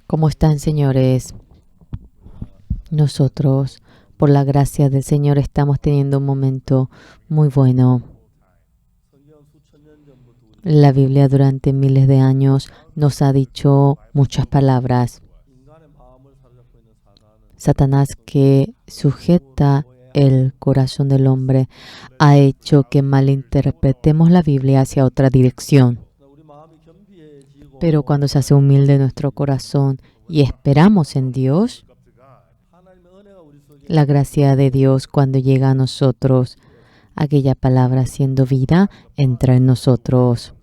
¿Cómo están, señores? Nosotros, por la gracia del Señor, estamos teniendo un momento muy bueno. La Biblia durante miles de años nos ha dicho muchas palabras. Satanás, que sujeta el corazón del hombre, ha hecho que malinterpretemos la Biblia hacia otra dirección. Pero cuando se hace humilde nuestro corazón y esperamos en Dios, la gracia de Dios, cuando llega a nosotros, aquella palabra siendo vida, entra en nosotros.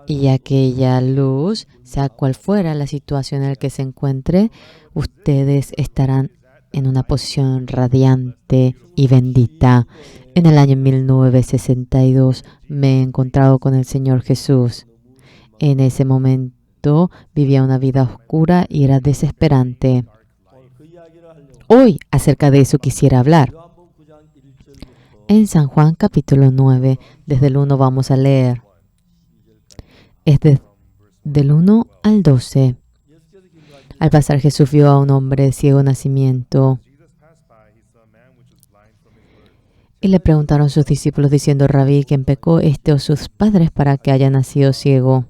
Y aquella luz, sea cual fuera la situación en la que se encuentre, ustedes estarán en una posición radiante y bendita. En el año 1962 me he encontrado con el Señor Jesús. En ese momento vivía una vida oscura y era desesperante. Hoy acerca de eso quisiera hablar. En San Juan capítulo 9, desde el 1 vamos a leer. Es del 1 al 12. Al pasar Jesús vio a un hombre de ciego nacimiento. Y le preguntaron sus discípulos diciendo: Rabí, ¿quién pecó, este o sus padres, para que haya nacido ciego?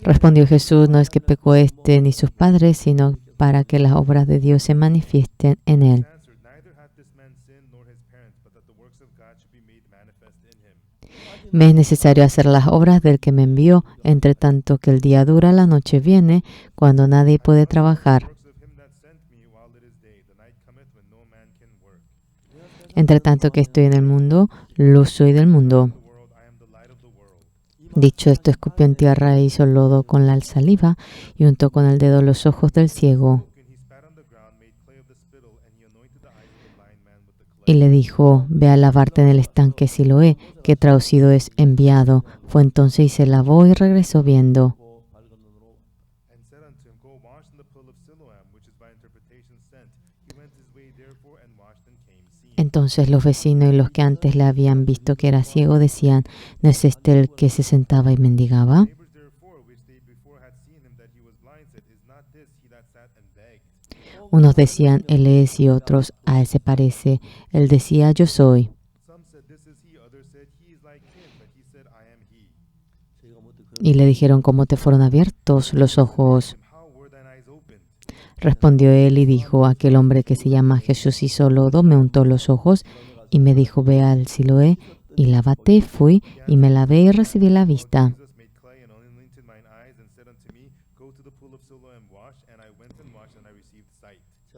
Respondió Jesús: no es que pecó este ni sus padres, sino para que las obras de Dios se manifiesten en él. Me es necesario hacer las obras del que me envió, entre tanto que el día dura, la noche viene, cuando nadie puede trabajar. Entre tanto que estoy en el mundo, luz soy del mundo. Dicho esto, escupió en tierra e hizo lodo con la saliva y untó con el dedo los ojos del ciego. Y le dijo: ve a lavarte en el estanque Siloé, que traducido es enviado. Fue entonces y se lavó y regresó viendo. Entonces los vecinos y los que antes le habían visto que era ciego decían: ¿no es este el que se sentaba y mendigaba? Unos decían: él es, y otros: a él se parece. Él decía: yo soy. Y le dijeron: ¿cómo te fueron abiertos los ojos? Respondió él y dijo: aquel hombre que se llama Jesús hizo lodo, me untó los ojos y me dijo: ve al Siloé y lávate. Fui y me lavé y recibí la vista.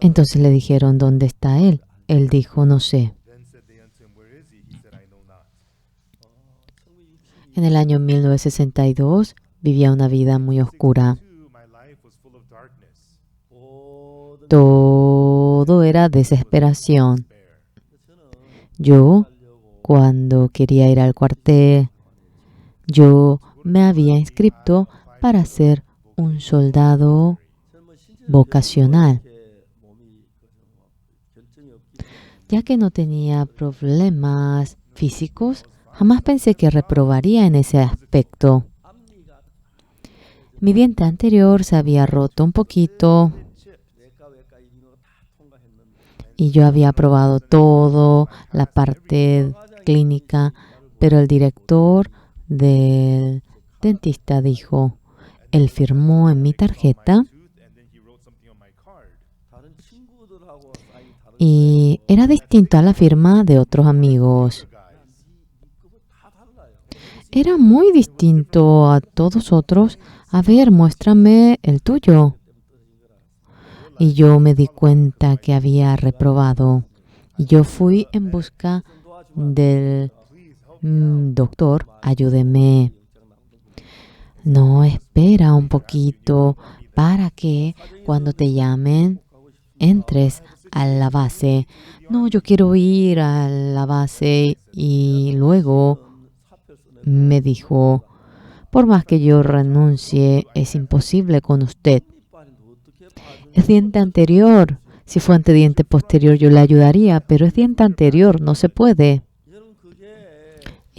Entonces le dijeron: ¿dónde está él? Él dijo: no sé. En el año 1962 vivía una vida muy oscura. Todo era desesperación. Yo, cuando quería ir al cuartel, yo me había inscrito para ser un soldado vocacional. Ya que no tenía problemas físicos, jamás pensé que reprobaría en ese aspecto. Mi diente anterior se había roto un poquito y yo había aprobado todo, la parte clínica, pero el director del dentista dijo, él firmó en mi tarjeta y era distinto a la firma de otros amigos. Era muy distinto a todos otros. A ver, muéstrame el tuyo. Y yo me di cuenta que había reprobado. Y yo fui en busca del doctor. Ayúdeme. No, espera un poquito para que cuando te llamen entres a la base. No, yo quiero ir a la base. Y luego me dijo: por más que yo renuncie, es imposible con usted. Es diente anterior. Si fue ante diente posterior, yo le ayudaría, pero es diente anterior, no se puede.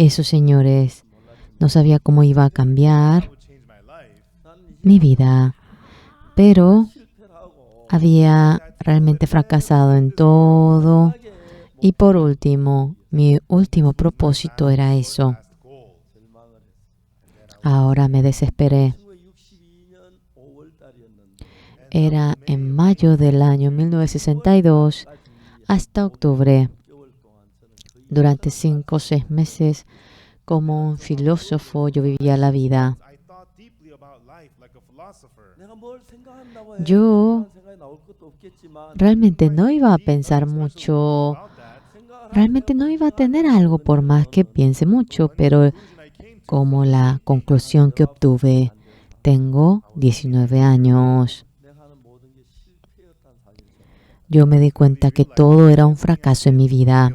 Eso, señores, no sabía cómo iba a cambiar mi vida, pero había realmente fracasado en todo. Y por último, mi último propósito era eso. Ahora me desesperé. Era en mayo del año 1962 hasta octubre. Durante 5 o 6 meses, como un filósofo, yo vivía la vida. Yo realmente no iba a pensar mucho, realmente no iba a tener algo por más que piense mucho, pero como la conclusión que obtuve, tengo 19 años. Yo me di cuenta que todo era un fracaso en mi vida.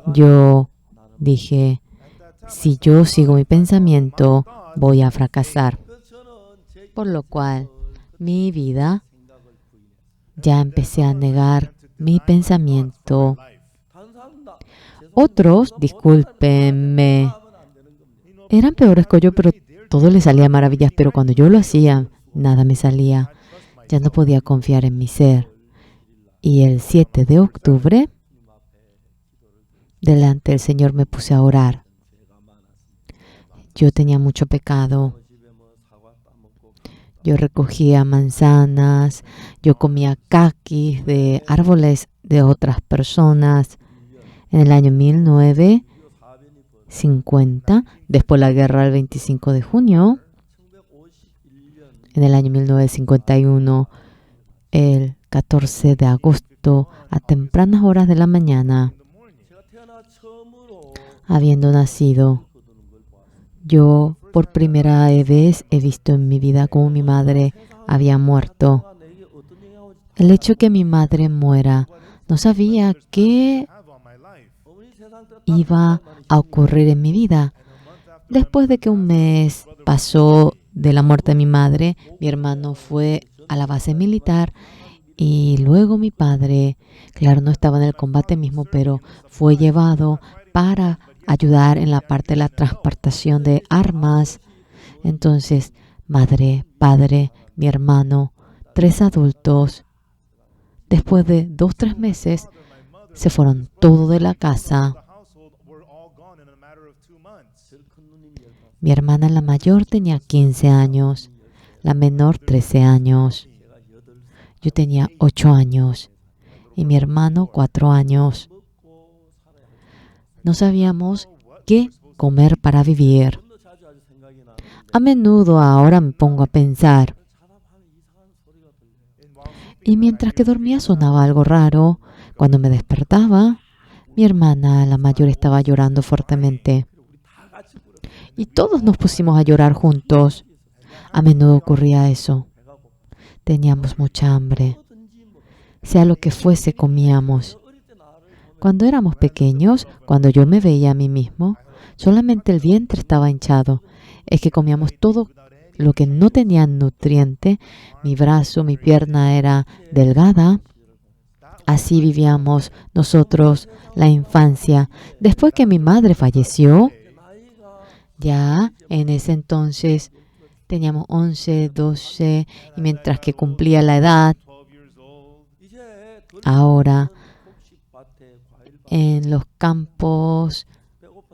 Yo dije, si yo sigo mi pensamiento, voy a fracasar. Por lo cual, mi vida, ya empecé a negar mi pensamiento. Otros, discúlpenme, eran peores que yo, pero todo les salía maravillas. Pero cuando yo lo hacía, nada me salía. Ya no podía confiar en mi ser. Y el 7 de octubre, delante del Señor me puse a orar. Yo tenía mucho pecado. Yo recogía manzanas, yo comía caquis de árboles de otras personas. En el año 1950, después de la guerra del 25 de junio, en el año 1951, el 14 de agosto, a tempranas horas de la mañana, habiendo nacido, yo por primera vez he visto en mi vida cómo mi madre había muerto. El hecho de que mi madre muera, no sabía qué iba a ocurrir en mi vida. Después de que un mes pasó de la muerte de mi madre, mi hermano fue a la base militar y luego mi padre, claro, no estaba en el combate mismo, pero fue llevado para ayudar en la parte de la transportación de armas. Entonces, madre, padre, mi hermano, 3 adultos, después de 2 o 3 meses, se fueron todos de la casa. Mi hermana, la mayor, tenía 15 años, la menor 13 años. Yo tenía 8 años y mi hermano 4 años. No sabíamos qué comer para vivir. A menudo ahora me pongo a pensar. Y mientras que dormía sonaba algo raro. Cuando me despertaba, mi hermana, la mayor, estaba llorando fuertemente. Y todos nos pusimos a llorar juntos. A menudo ocurría eso. Teníamos mucha hambre. Sea lo que fuese, comíamos. Cuando éramos pequeños, cuando yo me veía a mí mismo, solamente el vientre estaba hinchado. Es que comíamos todo lo que no tenía nutriente. Mi brazo, mi pierna era delgada. Así vivíamos nosotros la infancia. Después que mi madre falleció, ya en ese entonces teníamos 11, 12, y mientras que cumplía la edad, ahora en los campos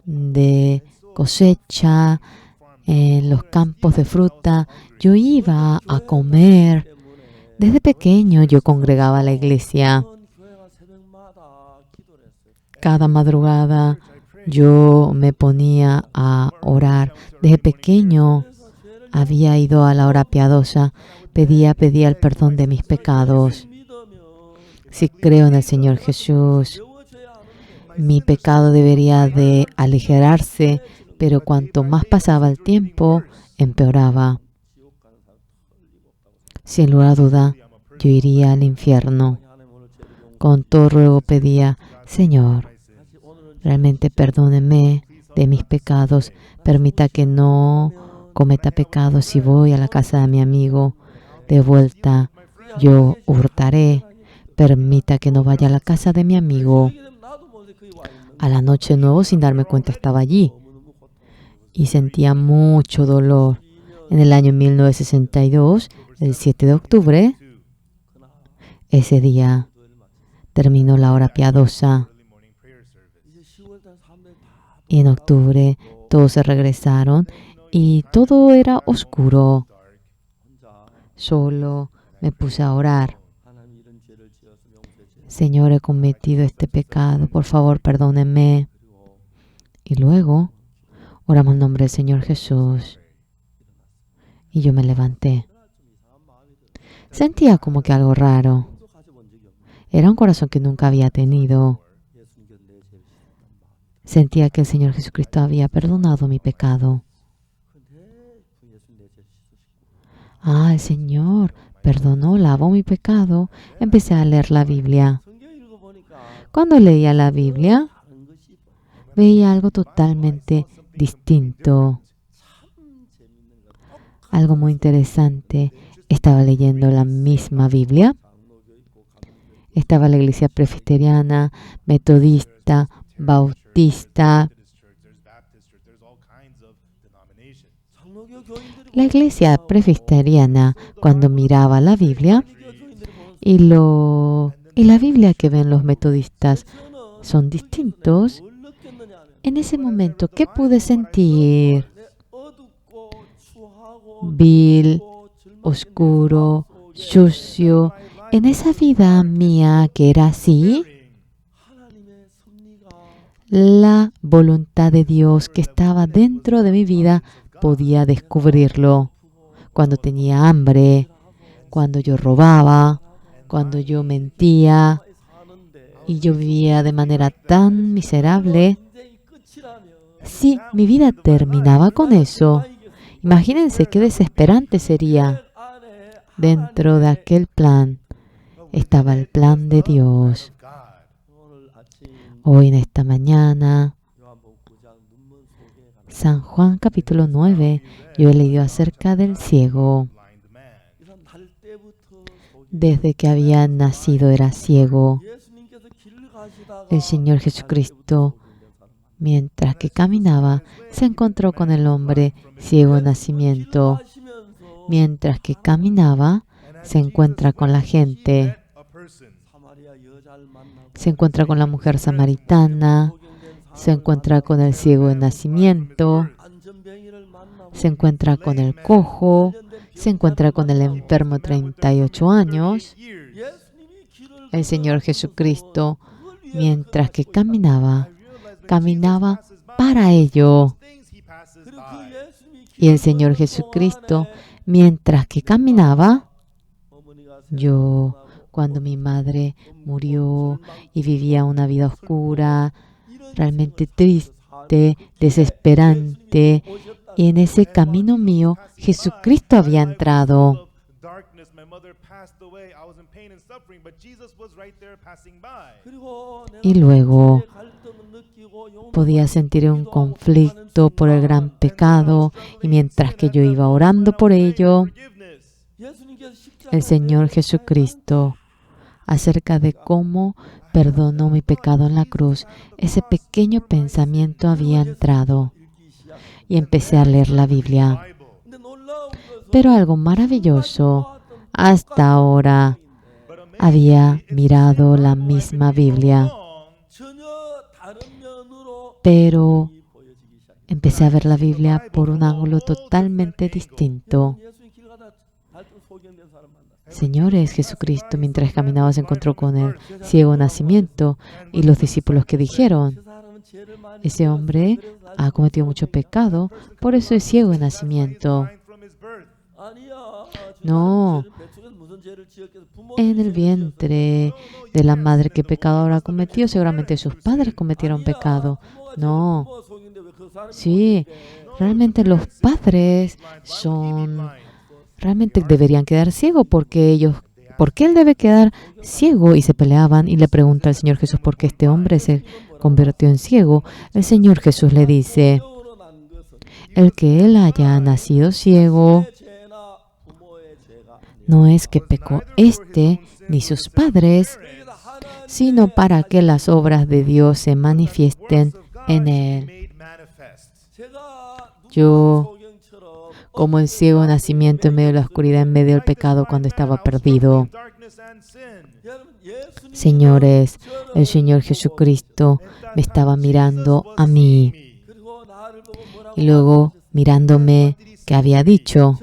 de cosecha, en los campos de fruta, yo iba a comer. Desde pequeño yo congregaba a la iglesia. Cada madrugada yo me ponía a orar. Desde pequeño había ido a la hora piadosa. Pedía el perdón de mis pecados. Si creo en el Señor Jesús, mi pecado debería de aligerarse, pero cuanto más pasaba el tiempo, empeoraba. Sin lugar a duda, yo iría al infierno. Con todo ruego pedía, Señor, realmente perdóneme de mis pecados, permita que no cometa pecados. Si voy a la casa de mi amigo, de vuelta yo hurtaré, permita que no vaya a la casa de mi amigo. A la noche de nuevo, sin darme cuenta, estaba allí y sentía mucho dolor. En el año 1962, el 7 de octubre, ese día terminó la hora piadosa. Y en octubre todos se regresaron y todo era oscuro. Solo me puse a orar. Señor, he cometido este pecado. Por favor, perdónenme. Y luego oramos en nombre del Señor Jesús. Y yo me levanté. Sentía como que algo raro. Era un corazón que nunca había tenido. Sentía que el Señor Jesucristo había perdonado mi pecado. El Señor perdonó, lavó mi pecado. Empecé a leer la Biblia. Cuando leía la Biblia, veía algo totalmente distinto. Algo muy interesante. Estaba leyendo la misma Biblia. Estaba la iglesia presbiteriana, metodista, bautista. La iglesia presbiteriana, cuando miraba la Biblia y la Biblia que ven los metodistas son distintos, en ese momento, ¿qué pude sentir? Vil, oscuro, sucio. En esa vida mía que era así, la voluntad de Dios que estaba dentro de mi vida podía descubrirlo. Cuando tenía hambre, cuando yo robaba, cuando yo mentía y yo vivía de manera tan miserable. Si mi vida terminaba con eso, imagínense qué desesperante sería. Dentro de aquel plan estaba el plan de Dios. Hoy en esta mañana, San Juan capítulo 9, yo he leído acerca del ciego. Desde que había nacido era ciego. El Señor Jesucristo, mientras que caminaba, se encontró con el hombre ciego de nacimiento. Mientras que caminaba, se encuentra con la gente. Se encuentra con la mujer samaritana. Se encuentra con el ciego de nacimiento. Se encuentra con el cojo. Se encuentra con el enfermo de 38 años. El Señor Jesucristo, mientras que caminaba para ello. Y el Señor Jesucristo, mientras que caminaba, cuando mi madre murió y vivía una vida oscura, realmente triste, desesperante, y en ese camino mío, Jesucristo había entrado. Y luego podía sentir un conflicto por el gran pecado, y mientras que yo iba orando por ello, el Señor Jesucristo, acerca de cómo perdonó mi pecado en la cruz, ese pequeño pensamiento había entrado y empecé a leer la Biblia. Pero algo maravilloso, hasta ahora había mirado la misma Biblia, pero empecé a ver la Biblia por un ángulo totalmente distinto. Señores, Jesucristo, mientras caminaba, se encontró con el ciego de nacimiento y los discípulos que dijeron: ese hombre ha cometido mucho pecado, por eso es ciego de nacimiento. No, en el vientre de la madre que pecado habrá cometido, seguramente sus padres cometieron pecado. No, sí, realmente los padres realmente deberían quedar ciegos ¿por qué él debe quedar ciego? Y se peleaban y le pregunta al Señor Jesús por qué este hombre se convirtió en ciego. El Señor Jesús le dice: el que él haya nacido ciego no es que pecó ni sus padres, sino para que las obras de Dios se manifiesten en él. Yo, como el ciego nacimiento en medio de la oscuridad, en medio del pecado, cuando estaba perdido. Señores, el Señor Jesucristo me estaba mirando a mí. Y luego, mirándome, ¿qué había dicho?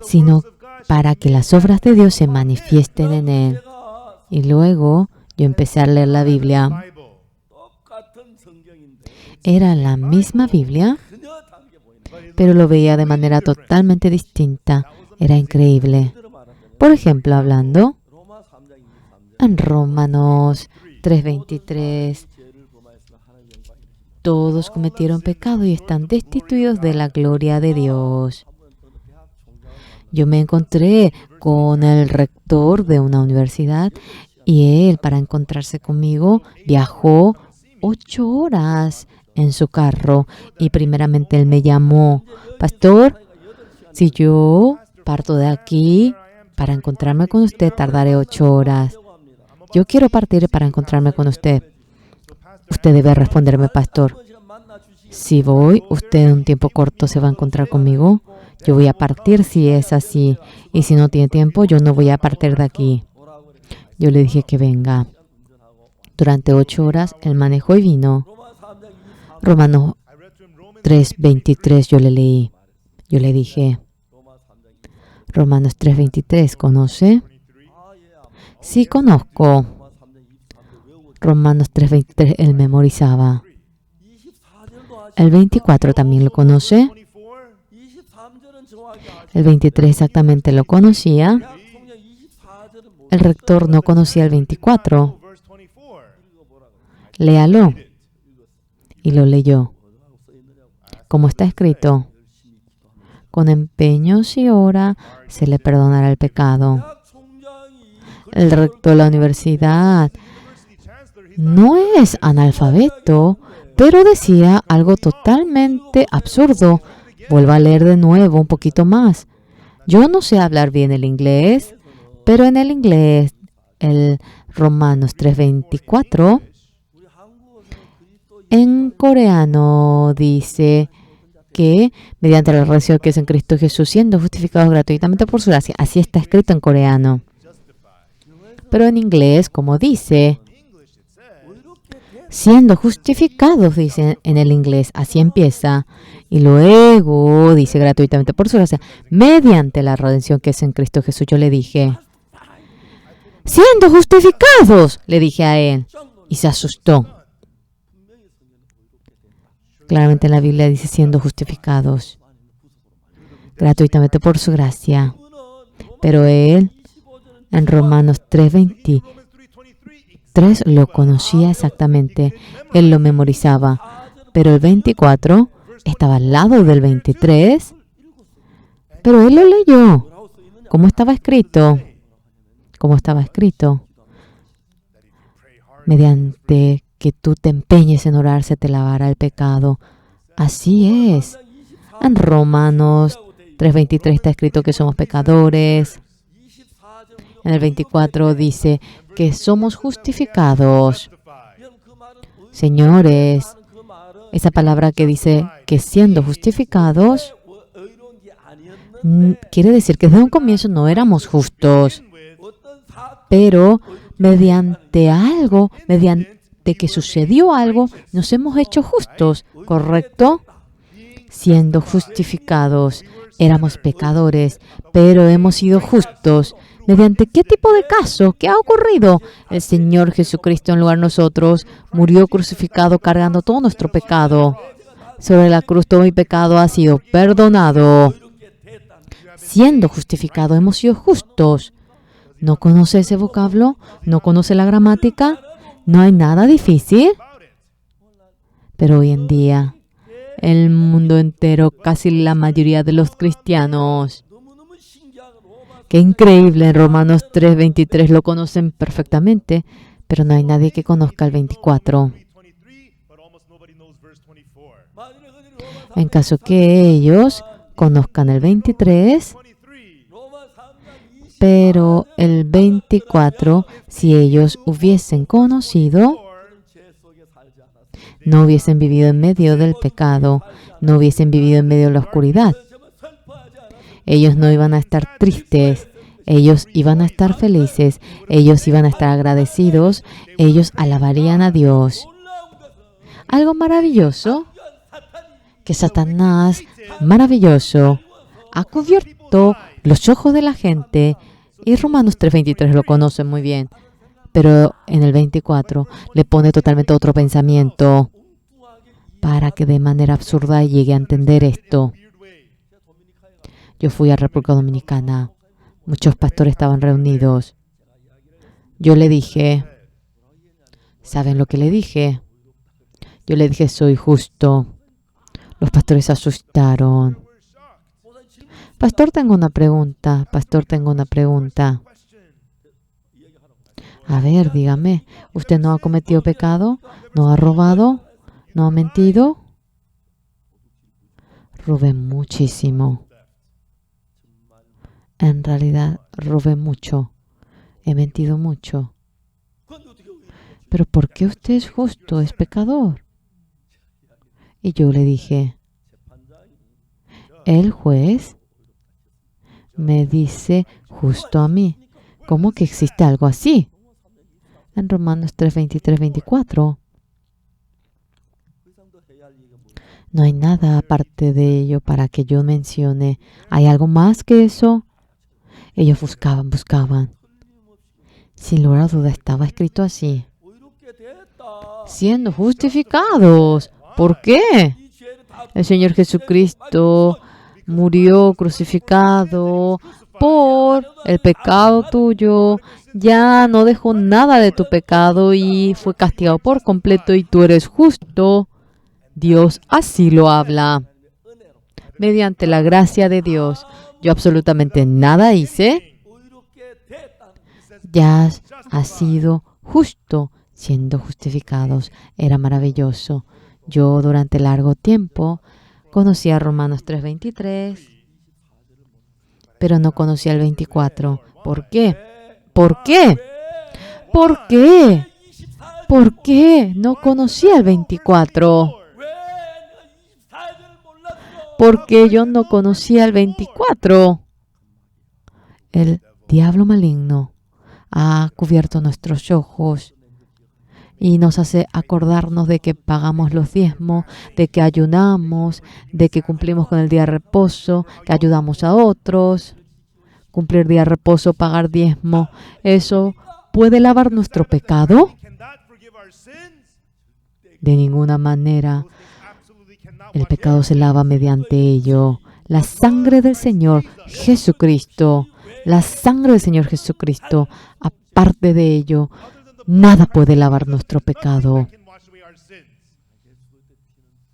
Sino para que las obras de Dios se manifiesten en él. Y luego, yo empecé a leer la Biblia. Era la misma Biblia, pero lo veía de manera totalmente distinta. Era increíble. Por ejemplo, hablando en Romanos 3:23, todos cometieron pecado y están destituidos de la gloria de Dios. Yo me encontré con el rector de una universidad y él, para encontrarse conmigo, viajó 8 horas en su carro. Y primeramente él me llamó: pastor, si yo parto de aquí para encontrarme con usted, tardaré 8 horas. Yo quiero partir para encontrarme con usted. Usted debe responderme: pastor, si voy, usted en un tiempo corto se va a encontrar conmigo. Yo voy a partir si es así. Y si no tiene tiempo, yo no voy a partir de aquí. Yo le dije que venga. Durante 8 horas, él manejó y vino. Romanos 3:23 yo le leí. Yo le dije: Romanos 3:23, ¿conoce? Sí, conozco. Romanos 3:23, él memorizaba. El 24 también lo conoce. El 23 exactamente lo conocía. El rector no conocía el 24. Léalo. Y lo leyó. Como está escrito: con empeño si ora, se le perdonará el pecado. El rector de la universidad no es analfabeto, pero decía algo totalmente absurdo. Vuelvo a leer de nuevo un poquito más. Yo no sé hablar bien el inglés, pero en el inglés, el Romanos 3:24, en coreano dice que mediante la redención que es en Cristo Jesús, siendo justificados gratuitamente por su gracia. Así está escrito en coreano. Pero en inglés, como dice, siendo justificados, dice en el inglés, así empieza. Y luego dice gratuitamente por su gracia, mediante la redención que es en Cristo Jesús. Yo le dije: siendo justificados, le dije a él. Y se asustó. Claramente en la Biblia dice siendo justificados gratuitamente por su gracia. Pero él, en Romanos 3:23, lo conocía exactamente. Él lo memorizaba. Pero el 24 estaba al lado del 23. Pero él lo leyó. ¿Cómo estaba escrito? ¿Cómo estaba escrito? Mediante que tú te empeñes en orar, se te lavará el pecado. Así es. En Romanos 3:23 está escrito que somos pecadores. En el 24 dice que somos justificados. Señores, esa palabra que dice que siendo justificados, quiere decir que desde un comienzo no éramos justos. Pero mediante algo, mediante que sucedió algo, nos hemos hecho justos, ¿correcto? Siendo justificados, éramos pecadores, pero hemos sido justos. ¿Mediante qué tipo de caso? ¿Qué ha ocurrido? El Señor Jesucristo, en lugar de nosotros, murió crucificado cargando todo nuestro pecado. Sobre la cruz todo mi pecado ha sido perdonado. Siendo justificado, hemos sido justos. ¿No conoce ese vocablo? ¿No conoce la gramática? No hay nada difícil. Pero hoy en día, el mundo entero, casi la mayoría de los cristianos, qué increíble, en Romanos 3:23 lo conocen perfectamente, pero no hay nadie que conozca el 24. En caso que ellos conozcan el 23, Pero el 24, si ellos hubiesen conocido, no hubiesen vivido en medio del pecado, no hubiesen vivido en medio de la oscuridad. Ellos no iban a estar tristes, ellos iban a estar felices, ellos iban a estar agradecidos, ellos alabarían a Dios. Algo maravilloso que Satanás, maravilloso, ha cubierto los ojos de la gente. Y Romanos 3:23 lo conocen muy bien. Pero en el 24 le pone totalmente otro pensamiento para que de manera absurda llegue a entender esto. Yo fui a República Dominicana. Muchos pastores estaban reunidos. Yo le dije, ¿saben lo que le dije? Yo le dije, soy justo. Los pastores se asustaron. Pastor, tengo una pregunta. Pastor, tengo una pregunta. A ver, dígame, ¿usted no ha cometido pecado? ¿No ha robado? ¿No ha mentido? Robé muchísimo. En realidad, robé mucho. He mentido mucho. ¿Pero por qué usted es justo? ¿Es pecador? Y yo le dije, el juez me dice justo a mí. ¿Cómo que existe algo así? En Romanos 3:23-24. No hay nada aparte de ello para que yo mencione. ¿Hay algo más que eso? Ellos buscaban. Sin lugar a duda estaba escrito así. Siendo justificados. ¿Por qué? El Señor Jesucristo murió crucificado por el pecado tuyo. Ya no dejó nada de tu pecado y fue castigado por completo y tú eres justo. Dios así lo habla. Mediante la gracia de Dios, yo absolutamente nada hice. Ya has sido justo siendo justificados. Era maravilloso. Yo durante largo tiempo conocía Romanos 3:23, pero no conocía el 24. ¿Por qué? ¿Por qué? ¿Por qué? ¿Por qué no conocía el 24? Porque yo no conocía el 24. El diablo maligno ha cubierto nuestros ojos y nos hace acordarnos de que pagamos los diezmos, de que ayunamos, de que cumplimos con el día de reposo, que ayudamos a otros. Cumplir día de reposo, pagar diezmo, ¿eso puede lavar nuestro pecado? De ninguna manera. El pecado se lava mediante ello. La sangre del Señor Jesucristo, la sangre del Señor Jesucristo, aparte de ello, nada puede lavar nuestro pecado.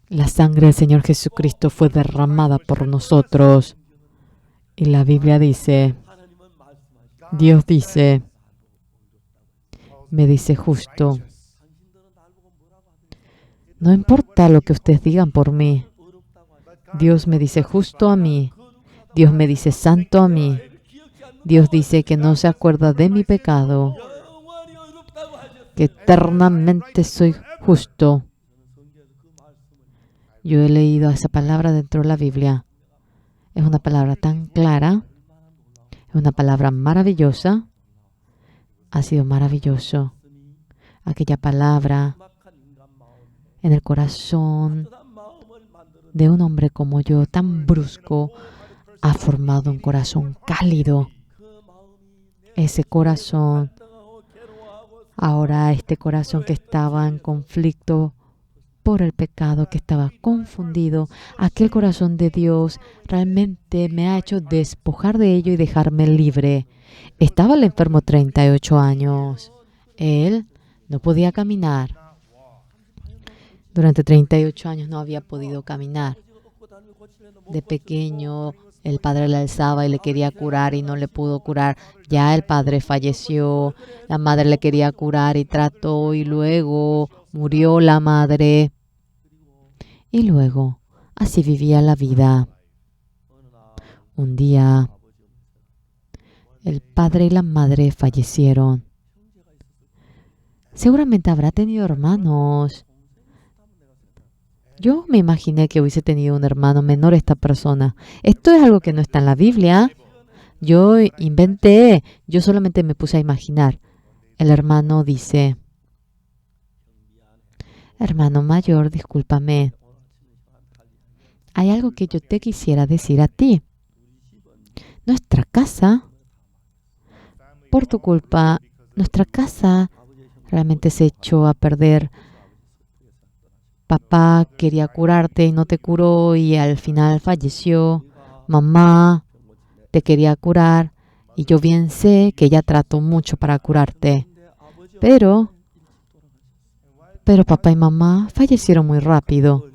La sangre del Señor Jesucristo fue derramada por nosotros. Y la Biblia dice, Dios dice, me dice justo. No importa lo que ustedes digan por mí. Dios me dice justo a mí. Dios me dice santo a mí. Dios dice que no se acuerda de mi pecado. Que eternamente soy justo. Yo he leído esa palabra dentro de la Biblia. Es una palabra tan clara. Es una palabra maravillosa. Ha sido maravilloso. Aquella palabra en el corazón de un hombre como yo, tan brusco, ha formado un corazón cálido. Ese corazón, ahora este corazón que estaba en conflicto por el pecado, que estaba confundido, aquel corazón de Dios realmente me ha hecho despojar de ello y dejarme libre. Estaba el enfermo 38 años. Él no podía caminar. Durante 38 años no había podido caminar. De pequeño, el padre le alzaba y le quería curar y no le pudo curar. Ya el padre falleció, la madre le quería curar y trató y luego murió la madre. Y luego, así vivía la vida. Un día, el padre y la madre fallecieron. Seguramente habrá tenido hermanos. Yo me imaginé que hubiese tenido un hermano menor esta persona. Esto es algo que no está en la Biblia. Yo inventé, yo solamente me puse a imaginar. El hermano dice, hermano mayor, discúlpame. Hay algo que yo te quisiera decir a ti. Nuestra casa, por tu culpa, nuestra casa realmente se echó a perder. Papá quería curarte y no te curó y al final falleció. Mamá te quería curar y yo bien sé que ella trató mucho para curarte. Pero papá y mamá fallecieron muy rápido.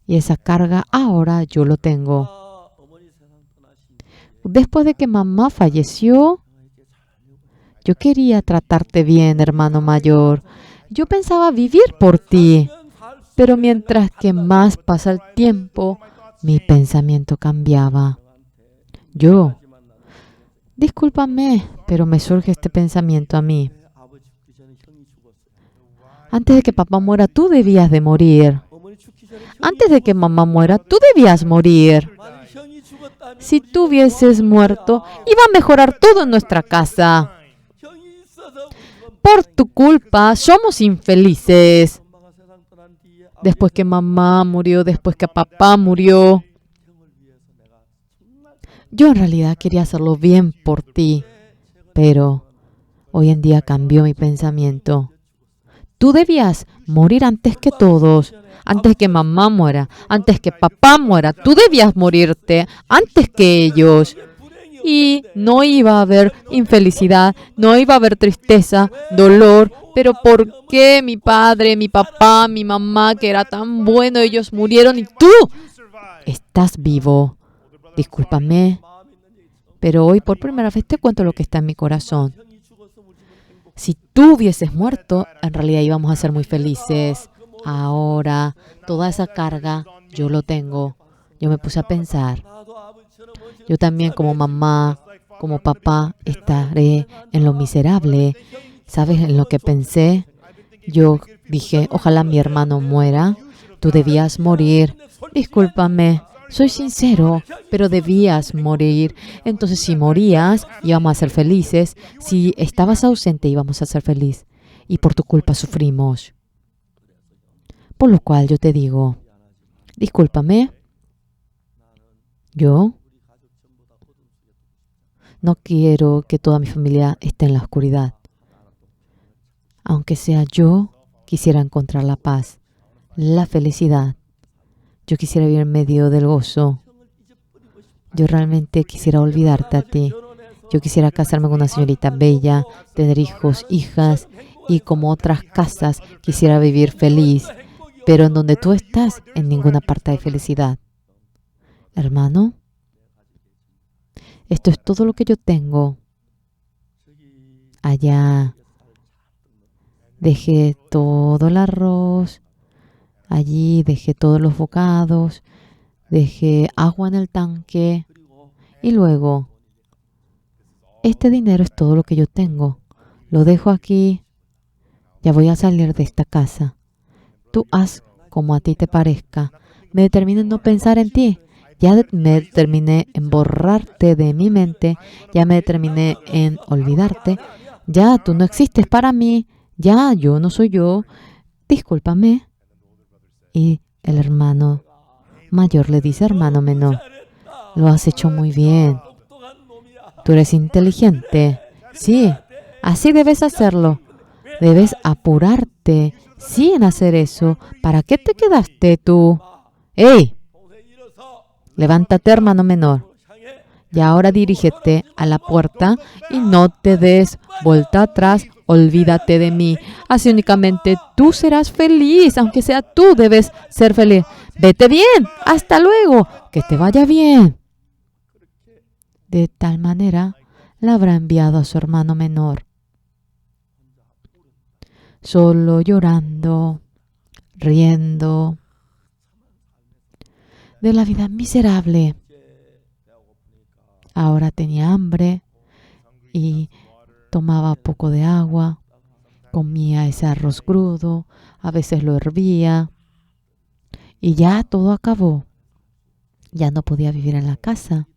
Y esa carga ahora yo lo tengo. Después de que mamá falleció, yo quería tratarte bien, hermano mayor. Yo pensaba vivir por ti. Pero mientras que más pasa el tiempo, mi pensamiento cambiaba. Discúlpame, pero me surge este pensamiento a mí. Antes de que papá muera, tú debías de morir. Antes de que mamá muera, tú debías morir. Si tú hubieses muerto, iba a mejorar todo en nuestra casa. Por tu culpa, somos infelices. Después que mamá murió, después que papá murió. Yo en realidad quería hacerlo bien por ti, pero hoy en día cambió mi pensamiento. Tú debías morir antes que todos, antes que mamá muera, antes que papá muera. Tú debías morirte antes que ellos. Y no iba a haber infelicidad, no iba a haber tristeza, dolor. Pero ¿por qué mi padre, mi papá, mi mamá, que era tan bueno, ellos murieron y tú estás vivo? Discúlpame, pero hoy por primera vez te cuento lo que está en mi corazón. Si tú hubieses muerto, en realidad íbamos a ser muy felices. Ahora, toda esa carga, yo lo tengo. Yo me puse a pensar. Yo también como mamá, como papá, estaré en lo miserable. ¿Sabes en lo que pensé? Yo dije, ojalá mi hermano muera. Tú debías morir. Discúlpame, soy sincero, pero debías morir. Entonces, si morías, íbamos a ser felices. Si estabas ausente, íbamos a ser felices. Y por tu culpa sufrimos. Por lo cual yo te digo, discúlpame, yo no quiero que toda mi familia esté en la oscuridad. Aunque sea yo, quisiera encontrar la paz, la felicidad. Yo quisiera vivir en medio del gozo. Yo realmente quisiera olvidarte a ti. Yo quisiera casarme con una señorita bella, tener hijos, hijas, y como otras casas, quisiera vivir feliz. Pero en donde tú estás, en ninguna parte hay felicidad. Hermano, esto es todo lo que yo tengo. Allá dejé todo el arroz. Allí dejé todos los bocados. Dejé agua en el tanque. Y luego, este dinero es todo lo que yo tengo. Lo dejo aquí. Ya voy a salir de esta casa. Tú haz como a ti te parezca. Me determiné en no pensar en ti. Ya me determiné en borrarte de mi mente. Ya me determiné en olvidarte. Ya tú no existes para mí. Ya yo no soy yo. Discúlpame. Y el hermano mayor le dice, hermano menor, lo has hecho muy bien. Tú eres inteligente. Sí, así debes hacerlo. Debes apurarte. Sí, en hacer eso. ¿Para qué te quedaste tú? ¡Ey! Levántate, hermano menor. Y ahora dirígete a la puerta y no te des vuelta atrás. Olvídate de mí. Así únicamente tú serás feliz. Aunque sea tú, debes ser feliz. Vete bien. Hasta luego. Que te vaya bien. De tal manera, la habrá enviado a su hermano menor. Solo llorando, riendo de la vida miserable. Ahora tenía hambre, y tomaba poco de agua, comía ese arroz crudo, a veces lo hervía y ya todo acabó. Ya no podía vivir en la casa.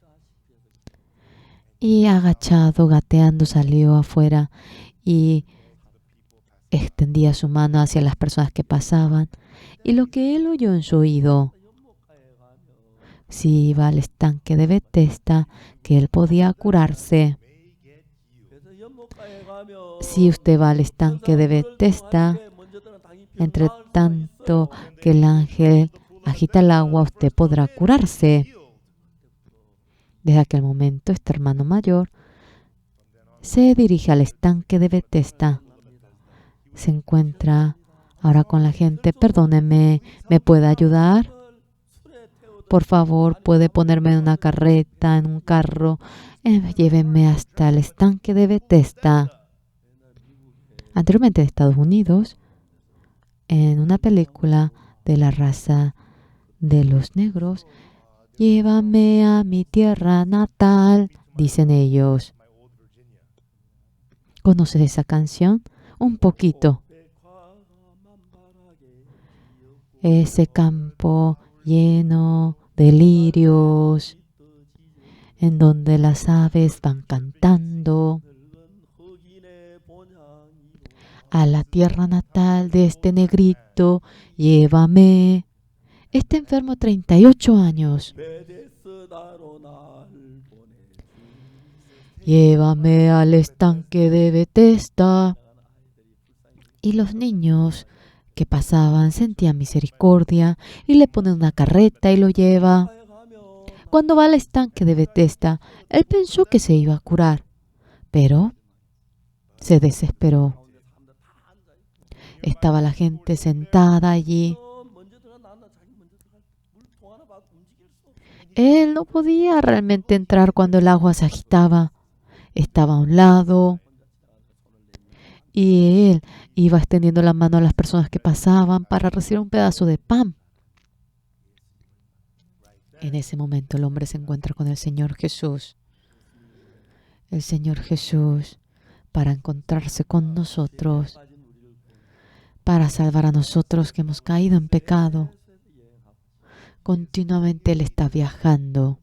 Y agachado, gateando, salió afuera y extendía su mano hacia las personas que pasaban. Y lo que él oyó en su oído, si iba al estanque de Betesda, que él podía curarse. Si usted va al estanque de Betesda, entre tanto que el ángel agita el agua, usted podrá curarse. Desde aquel momento, este hermano mayor se dirige al estanque de Betesda. Se encuentra ahora con la gente. Perdóneme, ¿me puede ayudar? Por favor, puede ponerme en una carreta, en un carro. Llévenme hasta el estanque de Betesda. Anteriormente en Estados Unidos, en una película de la raza de los negros, llévame a mi tierra natal, dicen ellos. ¿Conoces esa canción? Un poquito. Ese campo lleno de lirios, en donde las aves van cantando. A la tierra natal de este negrito, llévame. Este enfermo 38 años. Llévame al estanque de Betesda. Y los niños que pasaban sentían misericordia y le ponen una carreta y lo lleva. Cuando va al estanque de Betesda, él pensó que se iba a curar, pero se desesperó. Estaba la gente sentada allí. Él no podía realmente entrar cuando el agua se agitaba. Estaba a un lado y él iba extendiendo la mano a las personas que pasaban para recibir un pedazo de pan. En ese momento el hombre se encuentra con el Señor Jesús. El Señor Jesús, para encontrarse con nosotros, para salvar a nosotros que hemos caído en pecado. Continuamente Él está viajando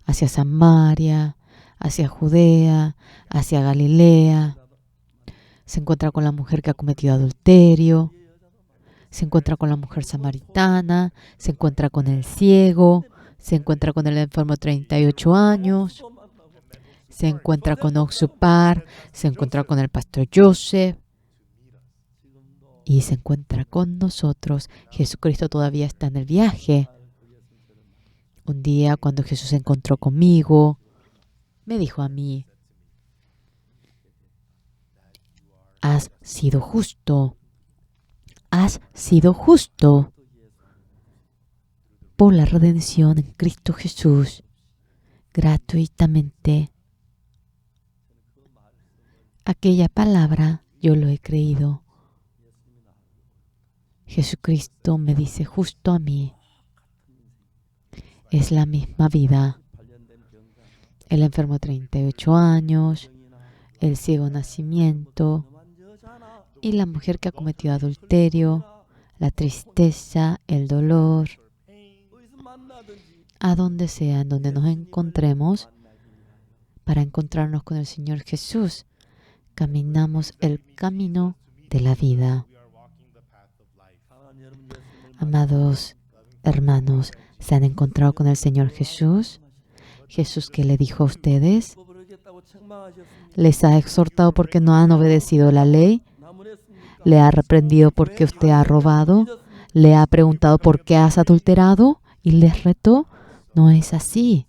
hacia Samaria, hacia Judea, hacia Galilea. Se encuentra con la mujer que ha cometido adulterio. Se encuentra con la mujer samaritana. Se encuentra con el ciego. Se encuentra con el enfermo 38 años. Se encuentra con Oxupar. Se encuentra con el pastor Joseph. Y se encuentra con nosotros. Jesucristo todavía está en el viaje. Un día, cuando Jesús se encontró conmigo, me dijo a mí: has sido justo. Has sido justo por la redención en Cristo Jesús, gratuitamente. Aquella palabra yo lo he creído. Jesucristo me dice justo a mí. Es la misma vida. El enfermo 38 años, el ciego nacimiento y la mujer que ha cometido adulterio, la tristeza, el dolor. A donde sea, en donde nos encontremos, para encontrarnos con el Señor Jesús, caminamos el camino de la vida. Amados hermanos, ¿se han encontrado con el Señor Jesús? Jesús, ¿qué le dijo a ustedes? ¿Les ha exhortado porque no han obedecido la ley? ¿Le ha reprendido porque usted ha robado? ¿Le ha preguntado por qué has adulterado? ¿Y les retó? No es así.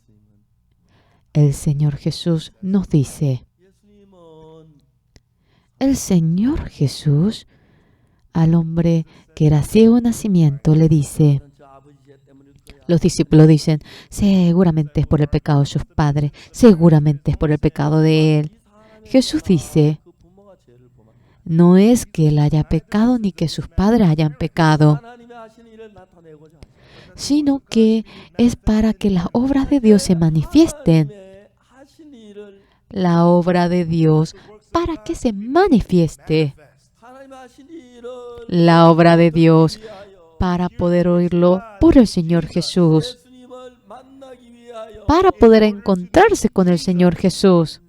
El Señor Jesús nos dice, el Señor Jesús al hombre que era ciego de nacimiento le dice, los discípulos dicen, seguramente es por el pecado de sus padres, seguramente es por el pecado de él. Jesús dice, no es que él haya pecado ni que sus padres hayan pecado, sino que es para que las obras de Dios se manifiesten. la obra de Dios para que se manifieste. La obra de Dios para poder oírlo por el Señor Jesús, para poder encontrarse con el Señor Jesús.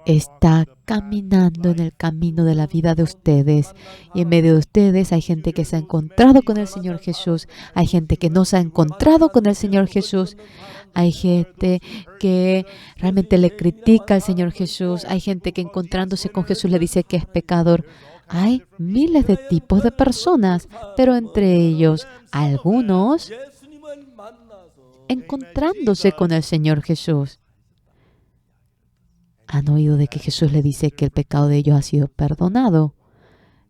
Está caminando en el camino de la vida de ustedes. Y en medio de ustedes hay gente que se ha encontrado con el Señor Jesús. Hay gente que no se ha encontrado con el Señor Jesús. Hay gente que realmente le critica al Señor Jesús. Hay gente que encontrándose con Jesús le dice que es pecador. Hay miles de tipos de personas, pero entre ellos algunos encontrándose con el Señor Jesús. Han oído de que Jesús le dice que el pecado de ellos ha sido perdonado.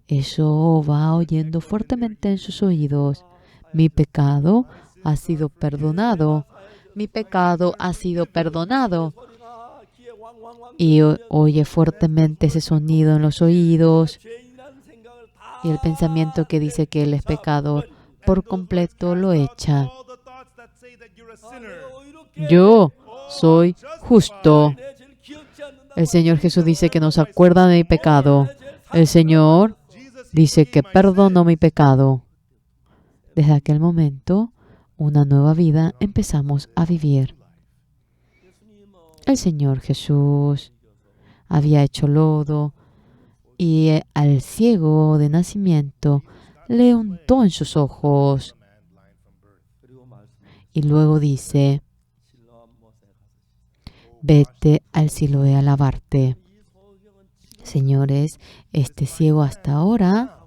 Eso va oyendo fuertemente en sus oídos. Mi pecado ha sido perdonado. Mi pecado ha sido perdonado. Y oye fuertemente ese sonido en los oídos. Y el pensamiento que dice que él es pecador por completo lo echa. Yo soy justo. El Señor Jesús dice que no se acuerda de mi pecado. El Señor dice que perdonó mi pecado. Desde aquel momento, una nueva vida empezamos a vivir. El Señor Jesús había hecho lodo y al ciego de nacimiento le untó en sus ojos. Y luego dice, vete al Siloé a lavarte. Señores, este ciego hasta ahora,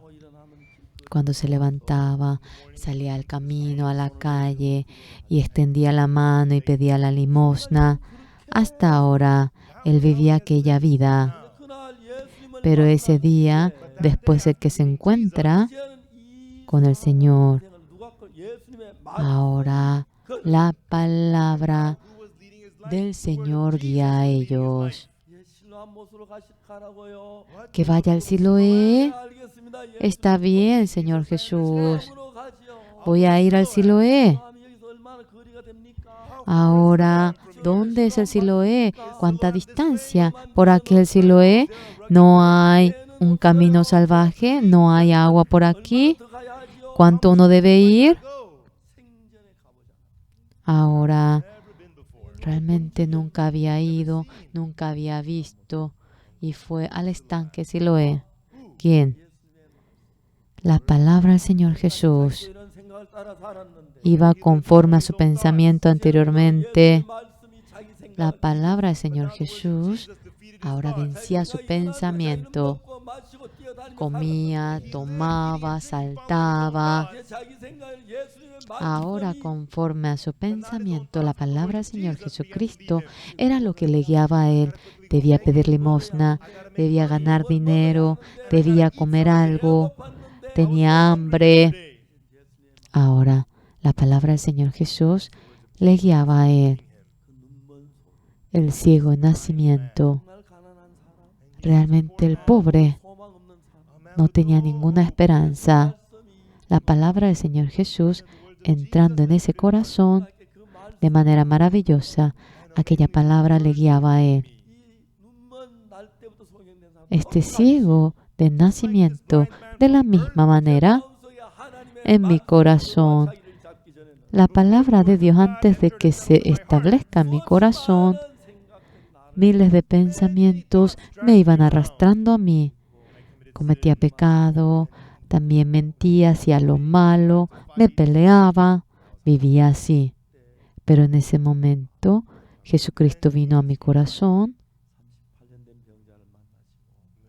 cuando se levantaba, salía al camino, a la calle, y extendía la mano y pedía la limosna, hasta ahora él vivía aquella vida. Pero ese día, después de que se encuentra con el Señor, ahora la palabra del Señor guía a ellos. Que vaya al Siloé. Está bien, Señor Jesús. Voy a ir al Siloé. Ahora, ¿dónde es el Siloé? ¿Cuánta distancia? Por aquel Siloé no hay un camino salvaje, no hay agua por aquí. ¿Cuánto uno debe ir? Ahora, realmente nunca había ido, nunca había visto, y fue al estanque Siloé. ¿Quién? La palabra del Señor Jesús. Iba conforme a su pensamiento anteriormente. La palabra del Señor Jesús ahora vencía su pensamiento. Comía, tomaba, saltaba. Ahora, conforme a su pensamiento, la palabra del Señor Jesucristo era lo que le guiaba a él. Debía pedir limosna, debía ganar dinero, debía comer algo, tenía hambre. Ahora, la palabra del Señor Jesús le guiaba a él. El ciego de nacimiento, realmente el pobre, no tenía ninguna esperanza. La palabra del Señor Jesús entrando en ese corazón de manera maravillosa, aquella palabra le guiaba a él. Este ciego de nacimiento, de la misma manera, en mi corazón, la palabra de Dios antes de que se establezca en mi corazón, miles de pensamientos me iban arrastrando a mí. Cometía pecado, también mentía, hacía lo malo, me peleaba, vivía así. Pero en ese momento Jesucristo vino a mi corazón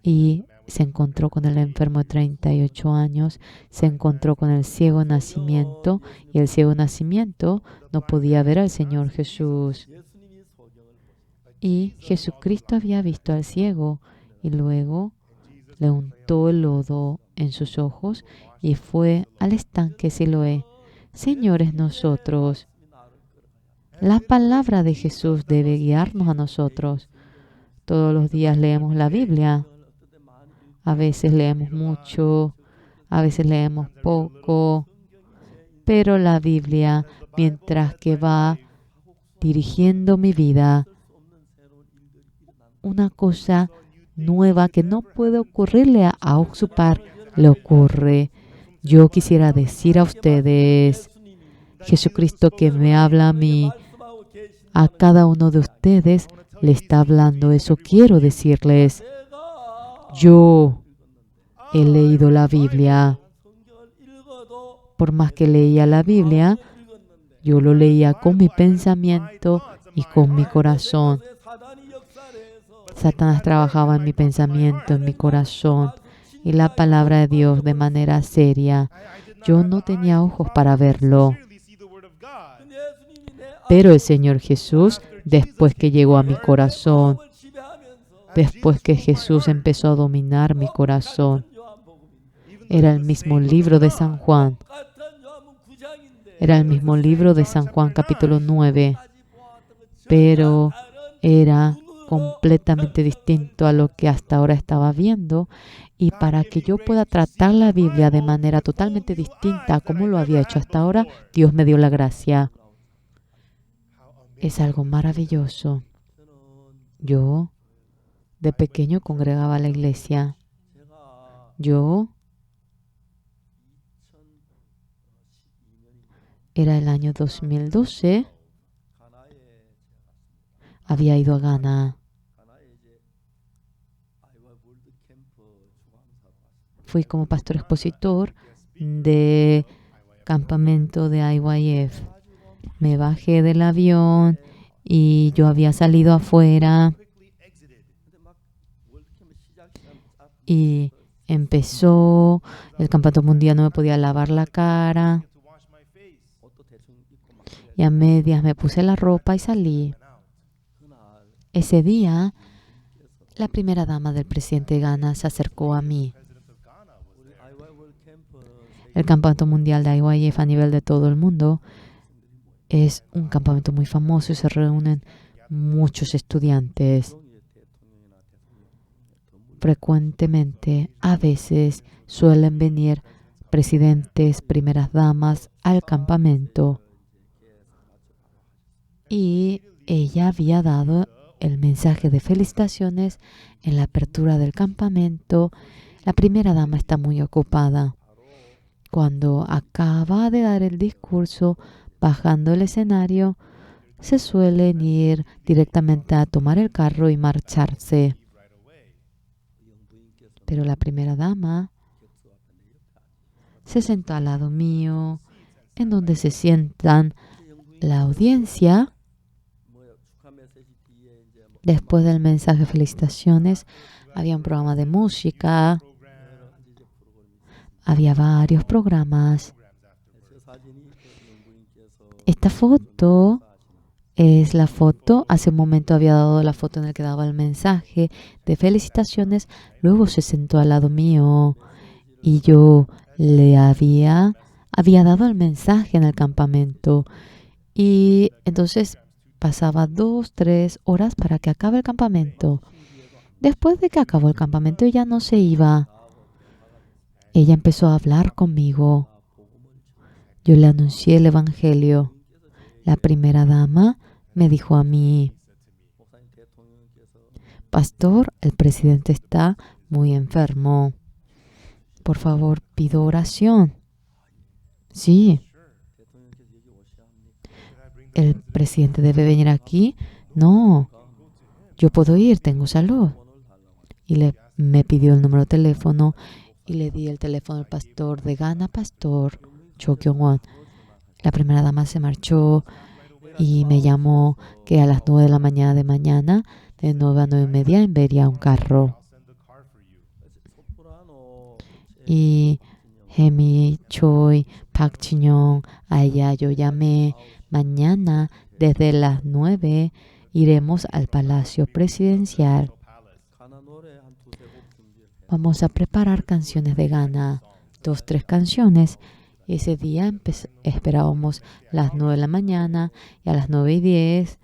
y se encontró con el enfermo de 38 años, se encontró con el ciego de nacimiento y el ciego de nacimiento no podía ver al Señor Jesús. Y Jesucristo había visto al ciego y luego le untó el lodo en sus ojos y fue al estanque Siloé. Señores, nosotros, la palabra de Jesús debe guiarnos a nosotros. Todos los días leemos la Biblia. A veces leemos mucho, a veces leemos poco, pero la Biblia, mientras que va dirigiendo mi vida. Una cosa nueva que no puede ocurrirle a Oxupar, le ocurre. Yo quisiera decir a ustedes, Jesucristo que me habla a mí, a cada uno de ustedes le está hablando. Eso quiero decirles. Yo he leído la Biblia. Por más que leía la Biblia, yo lo leía con mi pensamiento y con mi corazón. Satanás trabajaba en mi pensamiento, en mi corazón, y la palabra de Dios de manera seria. Yo no tenía ojos para verlo. Pero el Señor Jesús, después que llegó a mi corazón, después que Jesús empezó a dominar mi corazón, era el mismo libro de San Juan. Era el mismo libro de San Juan, capítulo 9, pero era completamente distinto a lo que hasta ahora estaba viendo. Y para que yo pueda tratar la Biblia de manera totalmente distinta a como lo había hecho hasta ahora, Dios me dio la gracia. Es algo maravilloso. Yo, de pequeño, congregaba a la iglesia. Era el año 2012. Había ido a Ghana. Fui como pastor expositor de campamento de IYF. Me bajé del avión y yo había salido afuera y empezó el campamento mundial. No me podía lavar la cara y a medias me puse la ropa y salí. Ese día, la primera dama del presidente de Ghana se acercó a mí. El campamento mundial de IYF a nivel de todo el mundo es un campamento muy famoso y se reúnen muchos estudiantes. Frecuentemente, a veces, suelen venir presidentes, primeras damas al campamento. Y ella había dado el mensaje de felicitaciones en la apertura del campamento. La primera dama está muy ocupada. Cuando acaba de dar el discurso, bajando el escenario, se suelen ir directamente a tomar el carro y marcharse. Pero la primera dama se sentó al lado mío, en donde se sientan la audiencia. Después del mensaje de felicitaciones, había un programa de música. Había varios programas. Esta foto es la foto. Hace un momento había dado la foto en la que daba el mensaje de felicitaciones. Luego se sentó al lado mío y yo le había dado el mensaje en el campamento. Y entonces pasaba 2-3 horas para que acabe el campamento. Después de que acabó el campamento, ella no se iba. Ella empezó a hablar conmigo. Yo le anuncié el evangelio. La primera dama me dijo a mí: Pastor, el presidente está muy enfermo. Por favor, pido oración. Sí. ¿El presidente debe venir aquí? No. Yo puedo ir, tengo salud. Y me pidió el número de teléfono y le di el teléfono al pastor de Ghana, pastor Cho Kyung-won. La primera dama se marchó y me llamó que a las 9 de la mañana de 9 a 9:30, enviaría un carro. Y Hemi, Choi, Park Chin-young, a ella yo llamé. Mañana, desde las 9, iremos al Palacio Presidencial. Vamos a preparar canciones de Ghana, 2-3 canciones. Y ese día esperábamos las 9 de la mañana y a las 9:10,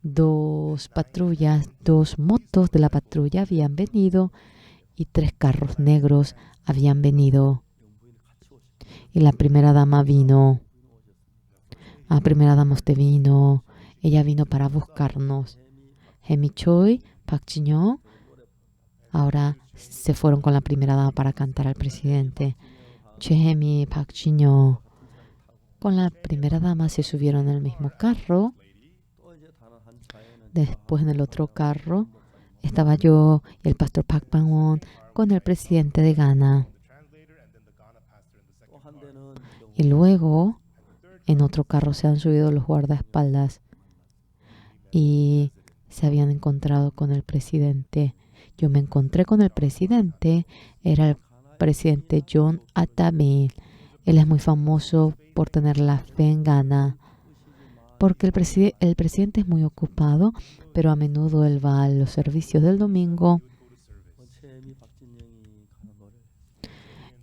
2 patrullas, 2 motos de la patrulla habían venido y 3 carros negros habían venido. Y la primera dama vino. Primera dama, usted vino. Ella vino para buscarnos. Hemi Choi, Park Jin-young, ahora se fueron con la primera dama para cantar al presidente. Choi Park Jin-young con la primera dama se subieron en el mismo carro. Después en el otro carro estaba yo y el pastor Park Bang-won con el presidente de Ghana. Y luego en otro carro se han subido los guardaespaldas y se habían encontrado con el presidente. Yo me encontré con el presidente, era el presidente John Atta Mills. Él es muy famoso por tener la fe en Ghana, porque el presidente es muy ocupado, pero a menudo él va a los servicios del domingo.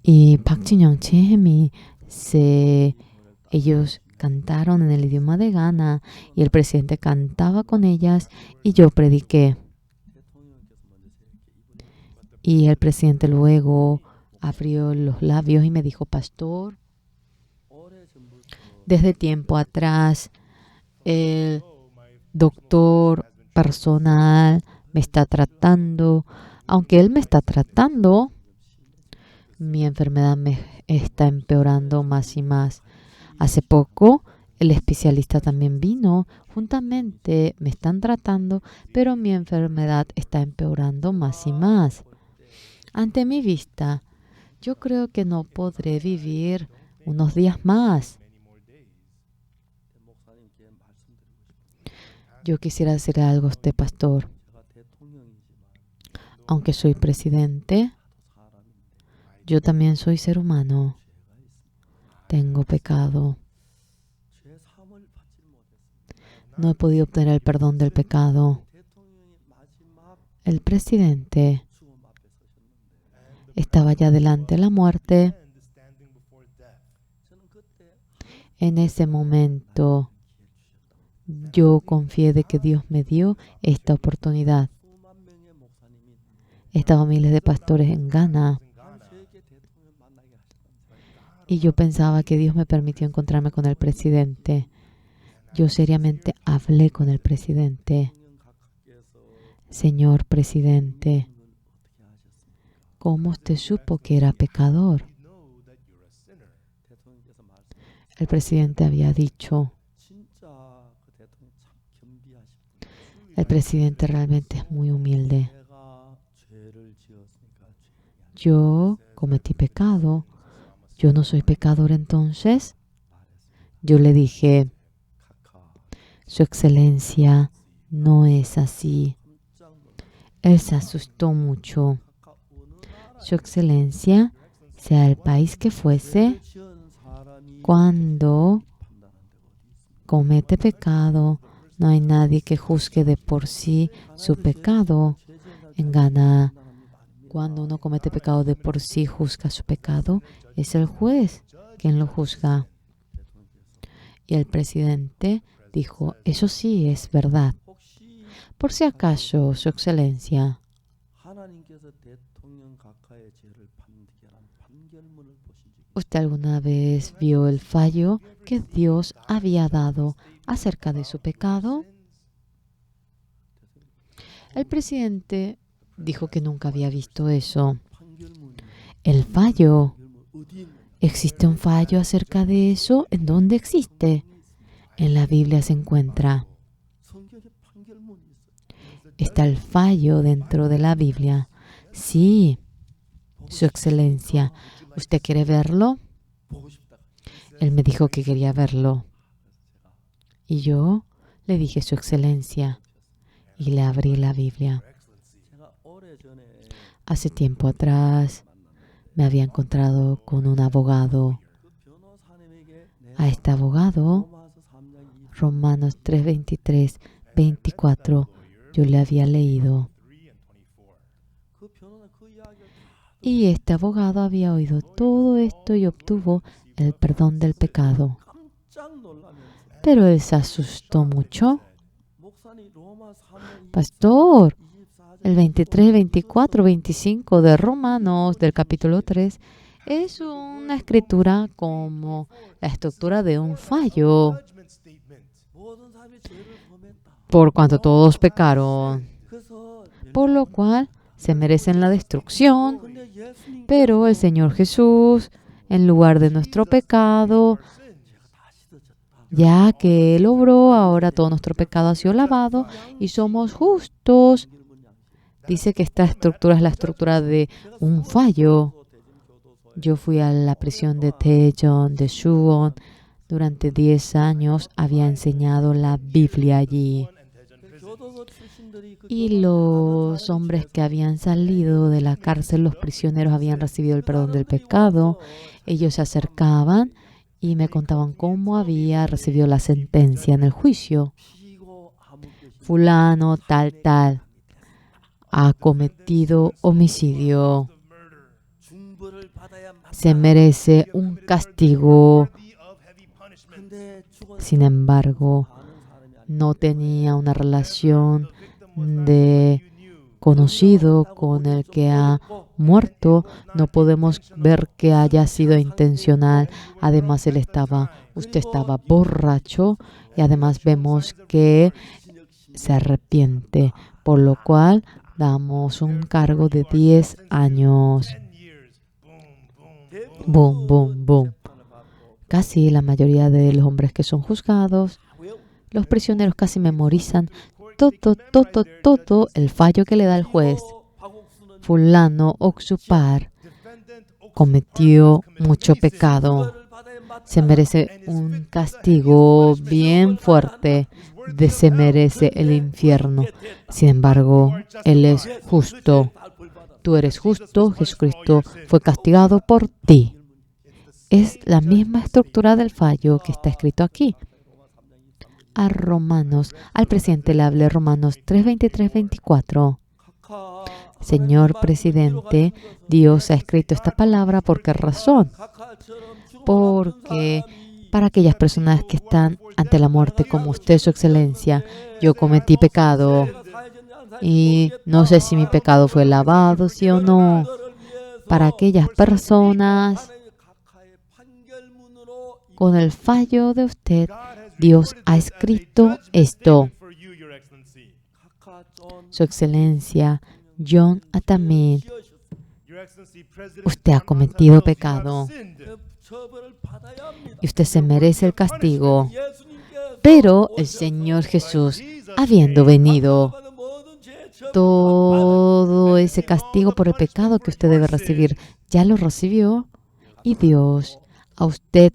Y Park Jin-young, Choi, ellos cantaron en el idioma de Ghana y el presidente cantaba con ellas y yo prediqué. Y el presidente luego abrió los labios y me dijo: pastor, desde tiempo atrás el doctor personal me está tratando. Aunque él me está tratando, mi enfermedad me está empeorando más y más. Hace poco el especialista también vino. Juntamente me están tratando, pero mi enfermedad está empeorando más y más. Ante mi vista, yo creo que no podré vivir unos días más. Yo quisiera hacer algo a usted, pastor. Aunque soy presidente, yo también soy ser humano. Tengo pecado. No he podido obtener el perdón del pecado. El presidente estaba ya delante de la muerte. En ese momento, yo confié de que Dios me dio esta oportunidad. Estaban miles de pastores en Ghana y yo pensaba que Dios me permitió encontrarme con el presidente. Yo seriamente hablé con el presidente. Señor presidente, ¿cómo usted supo que era pecador? El presidente había dicho, el presidente realmente es muy humilde. Yo cometí pecado. Yo no soy pecador entonces. Yo le dije, Su Excelencia, no es así. Él se asustó mucho. Su Excelencia, sea el país que fuese, cuando comete pecado, no hay nadie que juzgue de por sí su pecado. En Ghana, cuando uno comete pecado de por sí, juzga su pecado, es el juez quien lo juzga. Y el presidente dijo, eso sí es verdad. Por si acaso, Su Excelencia, ¿usted alguna vez vio el fallo que Dios había dado acerca de su pecado? El presidente dijo que nunca había visto eso. El fallo. ¿Existe un fallo acerca de eso? ¿En dónde existe? En la Biblia se encuentra. Está el fallo dentro de la Biblia. Sí, Su Excelencia. ¿Usted quiere verlo? Él me dijo que quería verlo. Y yo le dije, Su Excelencia. Y le abrí la Biblia. Hace tiempo atrás me había encontrado con un abogado. A este abogado, Romanos 3:23, 24, yo le había leído. Y este abogado había oído todo esto y obtuvo el perdón del pecado. Pero él se asustó mucho. Pastor, el 23, 24, 25 de Romanos, del capítulo 3, es una escritura como la estructura de un fallo. por cuanto todos pecaron, por lo cual se merecen la destrucción. Pero el Señor Jesús, en lugar de nuestro pecado, ya que Él obró, ahora todo nuestro pecado ha sido lavado y somos justos. Dice que esta estructura es la estructura de un fallo. Yo fui a la prisión de Daejeon, de Suwon. Durante 10 años había enseñado la Biblia allí. Y los hombres que habían salido de la cárcel, los prisioneros, habían recibido el perdón del pecado. Ellos se acercaban y me contaban cómo había recibido la sentencia en el juicio. Fulano, tal, ha cometido homicidio. Se merece un castigo. Sin embargo, no tenía una relación de conocido con el que ha muerto. No podemos ver que haya sido intencional. Además, usted estaba borracho y además vemos que se arrepiente, por lo cual damos un cargo de 10 años. Boom, boom, boom. Casi la mayoría de los hombres que son juzgados, los prisioneros casi memorizan todo el fallo que le da el juez. Fulano Oksupar cometió mucho pecado. Se merece un castigo bien fuerte. Se merece el infierno. Sin embargo, Él es justo. Tú eres justo. Jesucristo fue castigado por ti. Es la misma estructura del fallo que está escrito aquí. Al presidente le hablé Romanos 3:23-24. Señor presidente, Dios ha escrito esta palabra. ¿Por qué razón? Porque para aquellas personas que están ante la muerte, como usted, su excelencia, yo cometí pecado y no sé si mi pecado fue lavado, sí o no. Para aquellas personas, con el fallo de usted, Dios ha escrito esto. Su excelencia, John Atamin, usted ha cometido pecado y usted se merece el castigo. Pero el Señor Jesús, habiendo venido, todo ese castigo por el pecado que usted debe recibir, ya lo recibió. Y Dios, a usted,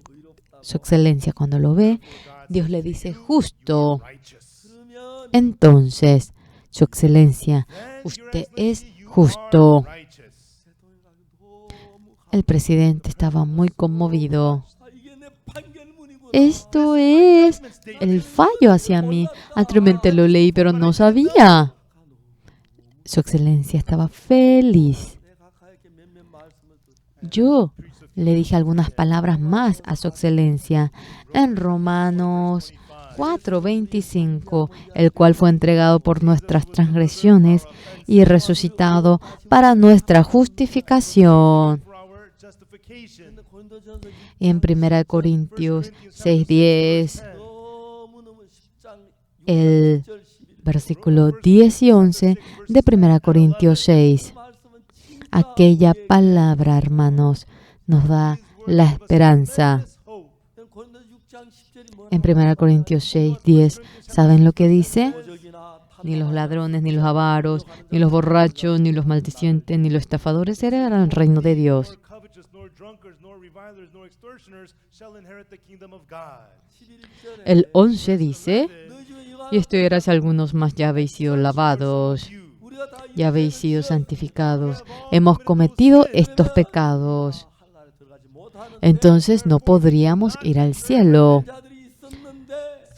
su excelencia, cuando lo ve, Dios le dice justo. Entonces, su excelencia, usted es justo. El presidente estaba muy conmovido. Esto es el fallo hacia mí. Anteriormente lo leí, pero no sabía. Su excelencia estaba feliz. Yo le dije algunas palabras más a su excelencia en Romanos 4:25, el cual fue entregado por nuestras transgresiones y resucitado para nuestra justificación. Y en 1 Corintios 6:10, el versículo 10 y 11 de 1 Corintios 6. Aquella palabra, hermanos, nos da la esperanza. En 1 Corintios 6:10, ¿saben lo que dice? Ni los ladrones, ni los avaros, ni los borrachos, ni los maldicientes, ni los estafadores heredarán el reino de Dios. El 11 dice, y esto era si algunos más ya habéis sido lavados, ya habéis sido santificados, hemos cometido estos pecados. Entonces no podríamos ir al cielo.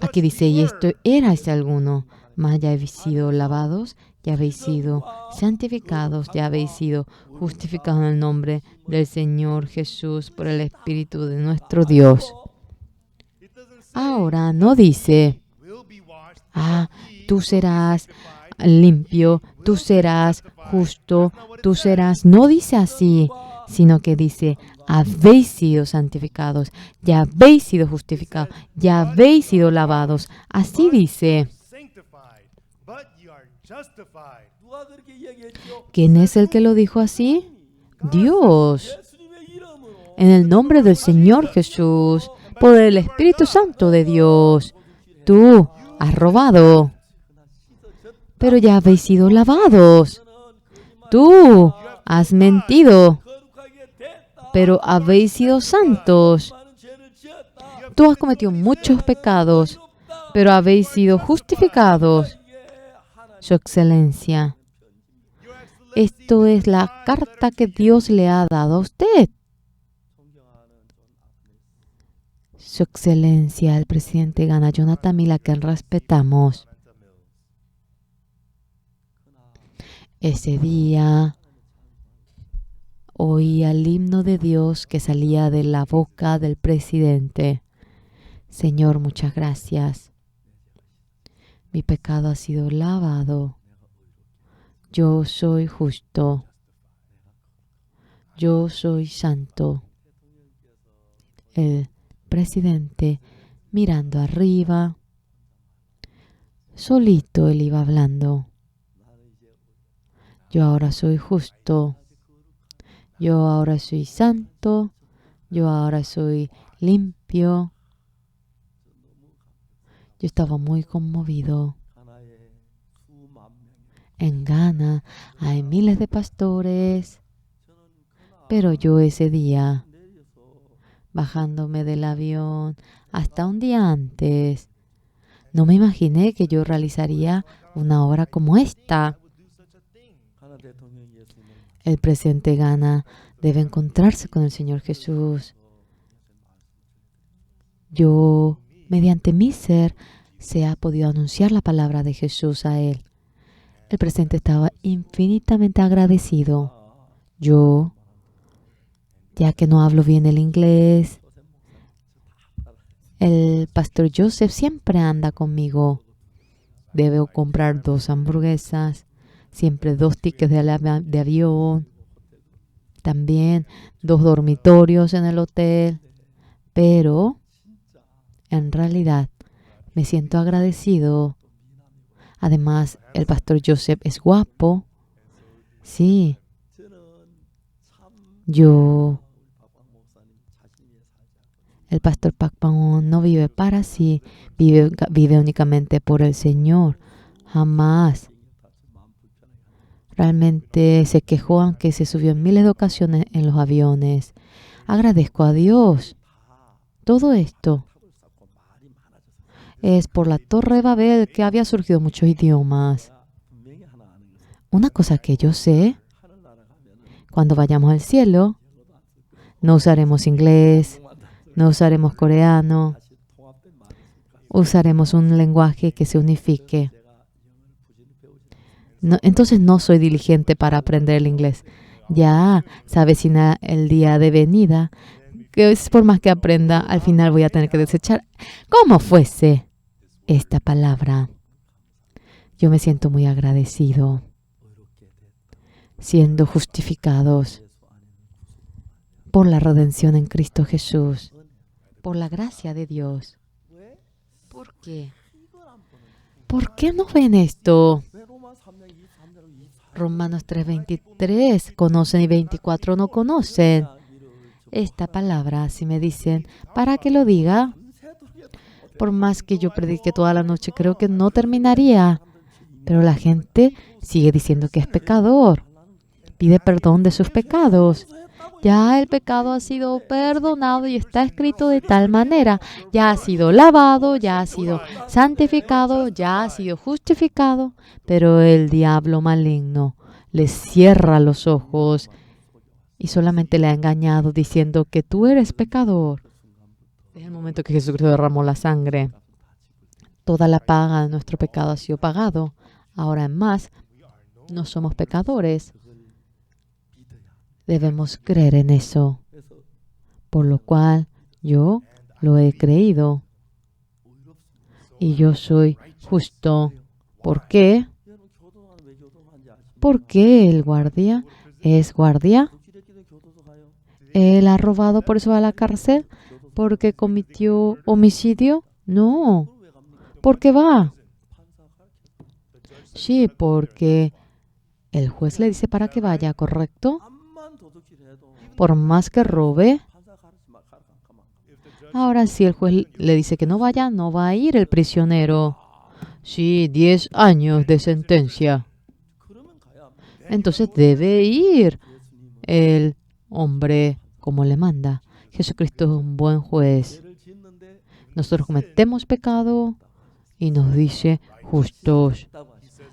Aquí dice, y esto era si alguno, más ya habéis sido lavados, ya habéis sido santificados, ya habéis sido justificados en el nombre del Señor Jesús por el Espíritu de nuestro Dios. Ahora no dice, tú serás limpio, tú serás justo, tú serás. No dice así. sino que dice, habéis sido santificados, ya habéis sido justificados, ya habéis sido lavados. Así dice. ¿Quién es el que lo dijo así? Dios. En el nombre del Señor Jesús, por el Espíritu Santo de Dios, tú has robado, pero ya habéis sido lavados. Tú has mentido, pero habéis sido santos. Tú has cometido muchos pecados, pero habéis sido justificados. Su Excelencia, esto es la carta que Dios le ha dado a usted. Su Excelencia, el presidente Ghana, Jonathan Mills, a quien respetamos. Ese día oía el himno de Dios que salía de la boca del presidente. Señor, muchas gracias. Mi pecado ha sido lavado. Yo soy justo. Yo soy santo. El presidente mirando arriba, solito él iba hablando. Yo ahora soy justo. Yo ahora soy santo. Yo ahora soy limpio. Yo estaba muy conmovido. En Ghana hay miles de pastores, pero yo ese día, bajándome del avión, hasta un día antes, no me imaginé que yo realizaría una obra como esta. El presidente Ghana debe encontrarse con el Señor Jesús. Yo, mediante mi ser, se ha podido anunciar la palabra de Jesús a él. El presidente estaba infinitamente agradecido. Yo, ya que no hablo bien el inglés, el pastor Joseph siempre anda conmigo. Debo comprar 2 hamburguesas, siempre 2 tickets de avión, también 2 dormitorios en el hotel. Pero, en realidad, me siento agradecido. Además, el pastor Joseph es guapo. Sí. El pastor Pak Pang no vive para sí, vive únicamente por el Señor. Jamás. Realmente se quejó, aunque se subió en miles de ocasiones en los aviones. Agradezco a Dios. Todo esto es por la Torre de Babel, que había surgido muchos idiomas. Una cosa que yo sé, cuando vayamos al cielo, no usaremos inglés, no usaremos coreano, usaremos un lenguaje que se unifique. No, entonces no soy diligente para aprender el inglés. Ya se avecina el día de venida, que es por más que aprenda, al final voy a tener que desechar. Como fuese esta palabra, yo me siento muy agradecido, siendo justificados por la redención en Cristo Jesús, por la gracia de Dios. ¿Por qué? ¿Por qué no ven esto? Romanos 3:23 conocen y 24 no conocen. Esta palabra, si me dicen, ¿para qué lo diga? Por más que yo predique toda la noche, creo que no terminaría. Pero la gente sigue diciendo que es pecador. Pide perdón de sus pecados. Ya el pecado ha sido perdonado y está escrito de tal manera. Ya ha sido lavado, ya ha sido santificado, ya ha sido justificado. Pero el diablo maligno le cierra los ojos y solamente le ha engañado diciendo que tú eres pecador. Desde el momento que Jesucristo derramó la sangre, toda la paga de nuestro pecado ha sido pagado. Ahora en más, no somos pecadores. Debemos creer en eso. Por lo cual yo lo he creído. Y yo soy justo. ¿Por qué? ¿Por qué el guardia es guardia? ¿Él ha robado, por eso va a la cárcel? ¿Porque cometió homicidio? No. ¿Por qué va? Sí, porque el juez le dice para que vaya, ¿correcto? Por más que robe. Ahora, si el juez le dice que no vaya, no va a ir el prisionero. Sí, 10 años de sentencia. Entonces debe ir el hombre como le manda. Jesucristo es un buen juez. Nosotros cometemos pecado y nos dice justos.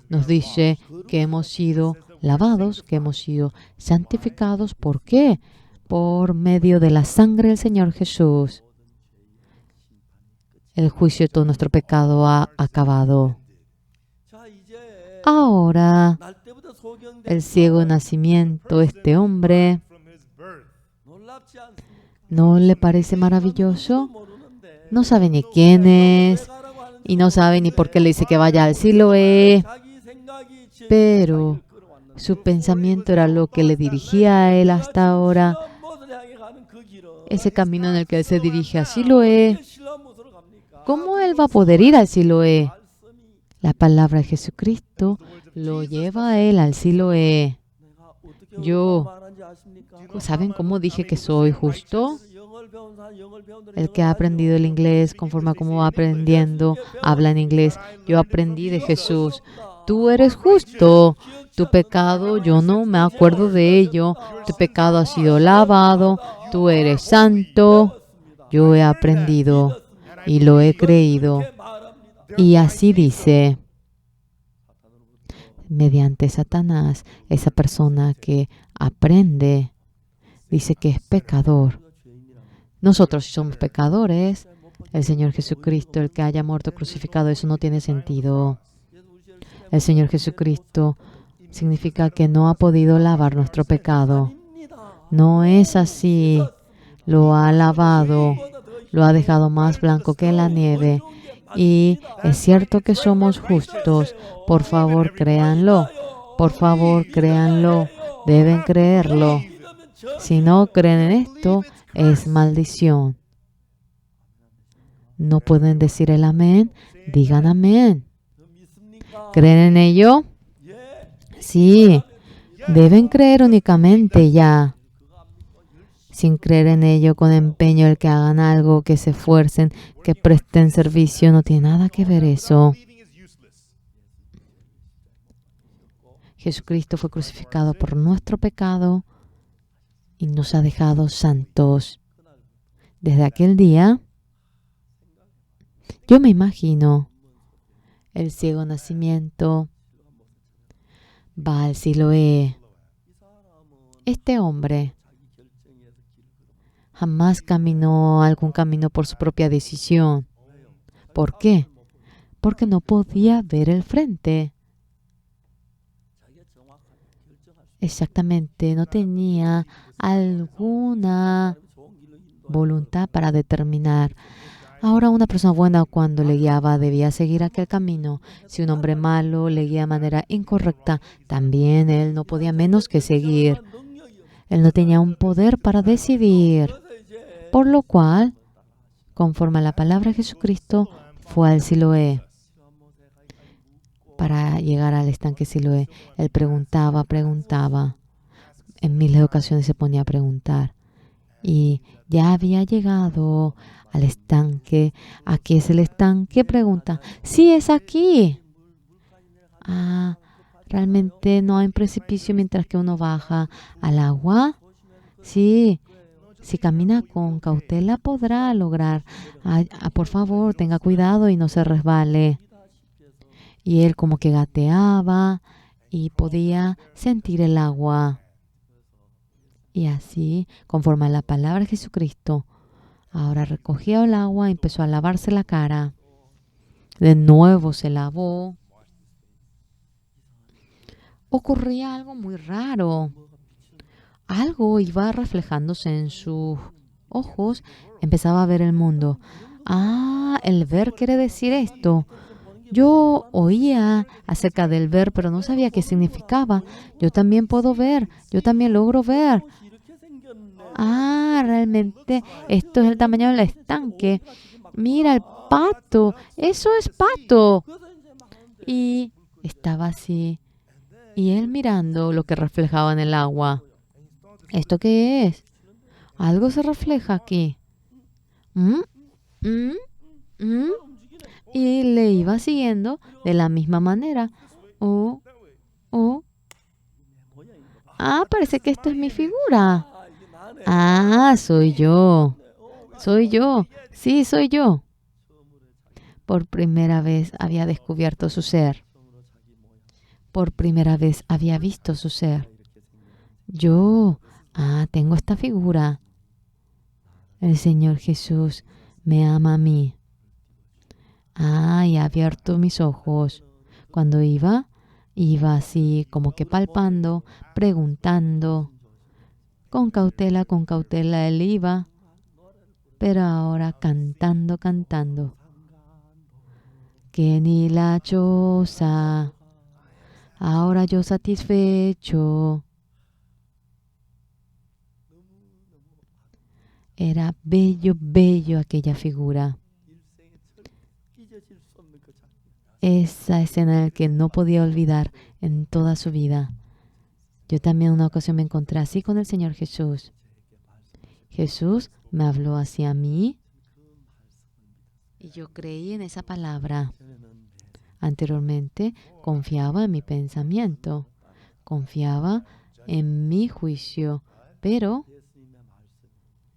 Nos dice que hemos sido lavados, que hemos sido santificados. ¿Por qué? Por medio de la sangre del Señor Jesús. El juicio de todo nuestro pecado ha acabado. Ahora, el ciego de nacimiento, este hombre, ¿no le parece maravilloso? No sabe ni quién es y no sabe ni por qué le dice que vaya al Siloé, pero su pensamiento era lo que le dirigía a él hasta ahora. Ese camino en el que él se dirige a Siloé, ¿cómo él va a poder ir al Siloé? La palabra de Jesucristo lo lleva a él al Siloé. ¿Saben cómo dije que soy justo? El que ha aprendido el inglés, conforme a cómo va aprendiendo, habla en inglés. Yo aprendí de Jesús. Tú eres justo. Tu pecado, yo no me acuerdo de ello. Tu pecado ha sido lavado. Tú eres santo. Yo he aprendido y lo he creído. Y así dice, mediante Satanás, esa persona que aprende, dice que es pecador. Nosotros somos pecadores. El Señor Jesucristo, el que haya muerto crucificado, eso no tiene sentido. El Señor Jesucristo significa que no ha podido lavar nuestro pecado. No es así. Lo ha lavado, lo ha dejado más blanco que la nieve. Y es cierto que somos justos. Por favor, créanlo. Por favor, créanlo. Deben creerlo. Si no creen en esto, es maldición. ¿No pueden decir el amén? Digan amén. ¿Creen en ello? Sí. Deben creer únicamente ya. Sin creer en ello, con empeño, el que hagan algo, que se esfuercen, que presten servicio, no tiene nada que ver eso. Jesucristo fue crucificado por nuestro pecado y nos ha dejado santos. Desde aquel día, yo me imagino el ciego nacimiento va al Siloé. Este hombre jamás caminó algún camino por su propia decisión. ¿Por qué? Porque no podía ver el frente. Exactamente, no tenía alguna voluntad para determinar. Ahora, una persona buena cuando le guiaba debía seguir aquel camino. Si un hombre malo le guía de manera incorrecta, también él no podía menos que seguir. Él no tenía un poder para decidir. Por lo cual, conforme a la palabra de Jesucristo, fue al Siloé. Para llegar al estanque Siloé, él preguntaba. En miles de ocasiones se ponía a preguntar. Y ya había llegado al estanque. ¿Aquí es el estanque? Pregunta. Sí, es aquí. ¿Realmente no hay un precipicio mientras que uno baja al agua? Sí. Si camina con cautela podrá lograr. Por favor, tenga cuidado y no se resbale. Y él como que gateaba y podía sentir el agua. Y así, conforme a la palabra de Jesucristo, ahora recogía el agua y empezó a lavarse la cara. De nuevo se lavó. Ocurría algo muy raro. Algo iba reflejándose en sus ojos. Empezaba a ver el mundo. El ver quiere decir esto. Yo oía acerca del ver, pero no sabía qué significaba. Yo también puedo ver. Yo también logro ver. realmente esto es el tamaño del estanque. Mira el pato, eso es pato. Y estaba así. Y él mirando lo que reflejaba en el agua. ¿Esto qué es? Algo se refleja aquí. ¿Mm? ¿Mm? ¿Mm? Y le iba siguiendo de la misma manera. Oh, oh. Parece que esta es mi figura. Soy yo. Soy yo. Sí, soy yo. Por primera vez había descubierto su ser. Por primera vez había visto su ser. Yo, tengo esta figura. El Señor Jesús me ama a mí. Y ha abierto mis ojos. Cuando iba así como que palpando, preguntando. Con cautela él iba, pero ahora cantando. Que ni la choza, ahora yo satisfecho. Era bello aquella figura. Esa escena en la que no podía olvidar en toda su vida. Yo también en una ocasión me encontré así con el Señor Jesús. Jesús me habló hacia mí y yo creí en esa palabra. Anteriormente confiaba en mi pensamiento, confiaba en mi juicio, pero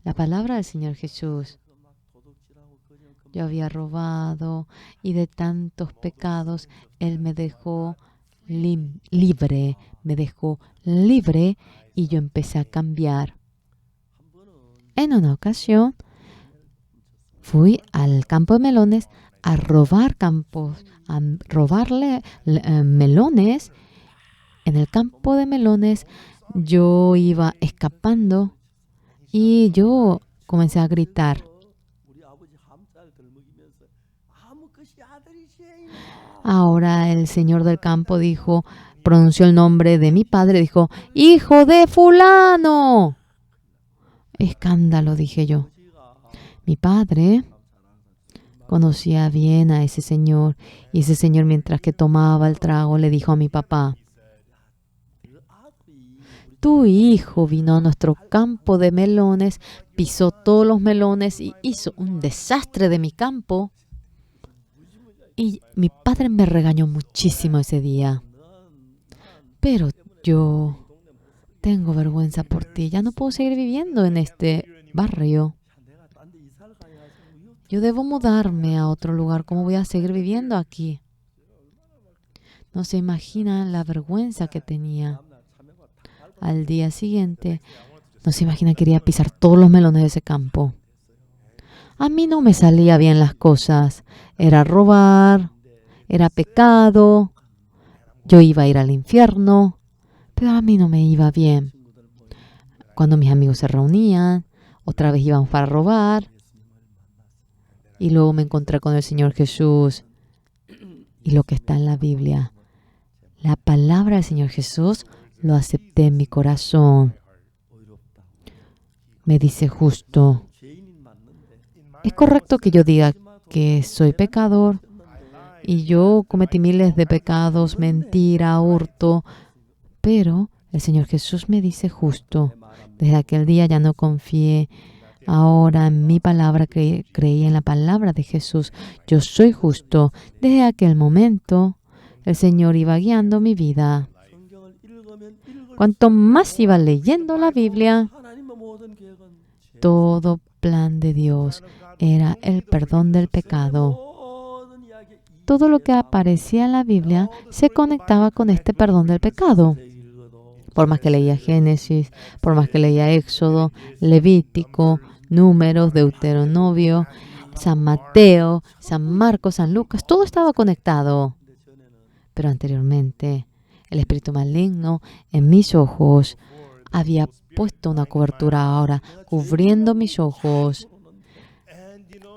la palabra del Señor Jesús. Yo había robado y de tantos pecados Él me dejó libre, y yo empecé a cambiar. En una ocasión fui al campo de melones a robarle melones. En el campo de melones yo iba escapando y yo comencé a gritar. Ahora el señor del campo pronunció el nombre de mi padre, dijo, ¡hijo de fulano! Escándalo, dije yo. Mi padre conocía bien a ese señor y ese señor mientras que tomaba el trago le dijo a mi papá, tu hijo vino a nuestro campo de melones, pisó todos los melones y hizo un desastre de mi campo. Y mi padre me regañó muchísimo ese día. Pero yo tengo vergüenza por ti. Ya no puedo seguir viviendo en este barrio. Yo debo mudarme a otro lugar. ¿Cómo voy a seguir viviendo aquí? No se imaginan la vergüenza que tenía. Al día siguiente, no se imagina, quería pisar todos los melones de ese campo. A mí no me salía bien las cosas. Era robar, era pecado, yo iba a ir al infierno, pero a mí no me iba bien. Cuando mis amigos se reunían, otra vez íbamos para robar, y luego me encontré con el Señor Jesús y lo que está en la Biblia. La palabra del Señor Jesús lo acepté en mi corazón. Me dice justo. Es correcto que yo diga que soy pecador y yo cometí miles de pecados, mentira, hurto, pero el Señor Jesús me dice justo. Desde aquel día ya no confié ahora en mi palabra, creí en la palabra de Jesús. Yo soy justo. Desde aquel momento el Señor iba guiando mi vida. Cuanto más iba leyendo la Biblia, todo plan de Dios era el perdón del pecado. Todo lo que aparecía en la Biblia se conectaba con este perdón del pecado. Por más que leía Génesis, por más que leía Éxodo, Levítico, Números, Deuteronomio, San Mateo, San Marcos, San Lucas, todo estaba conectado. Pero anteriormente, el espíritu maligno en mis ojos había puesto una cobertura ahora, cubriendo mis ojos.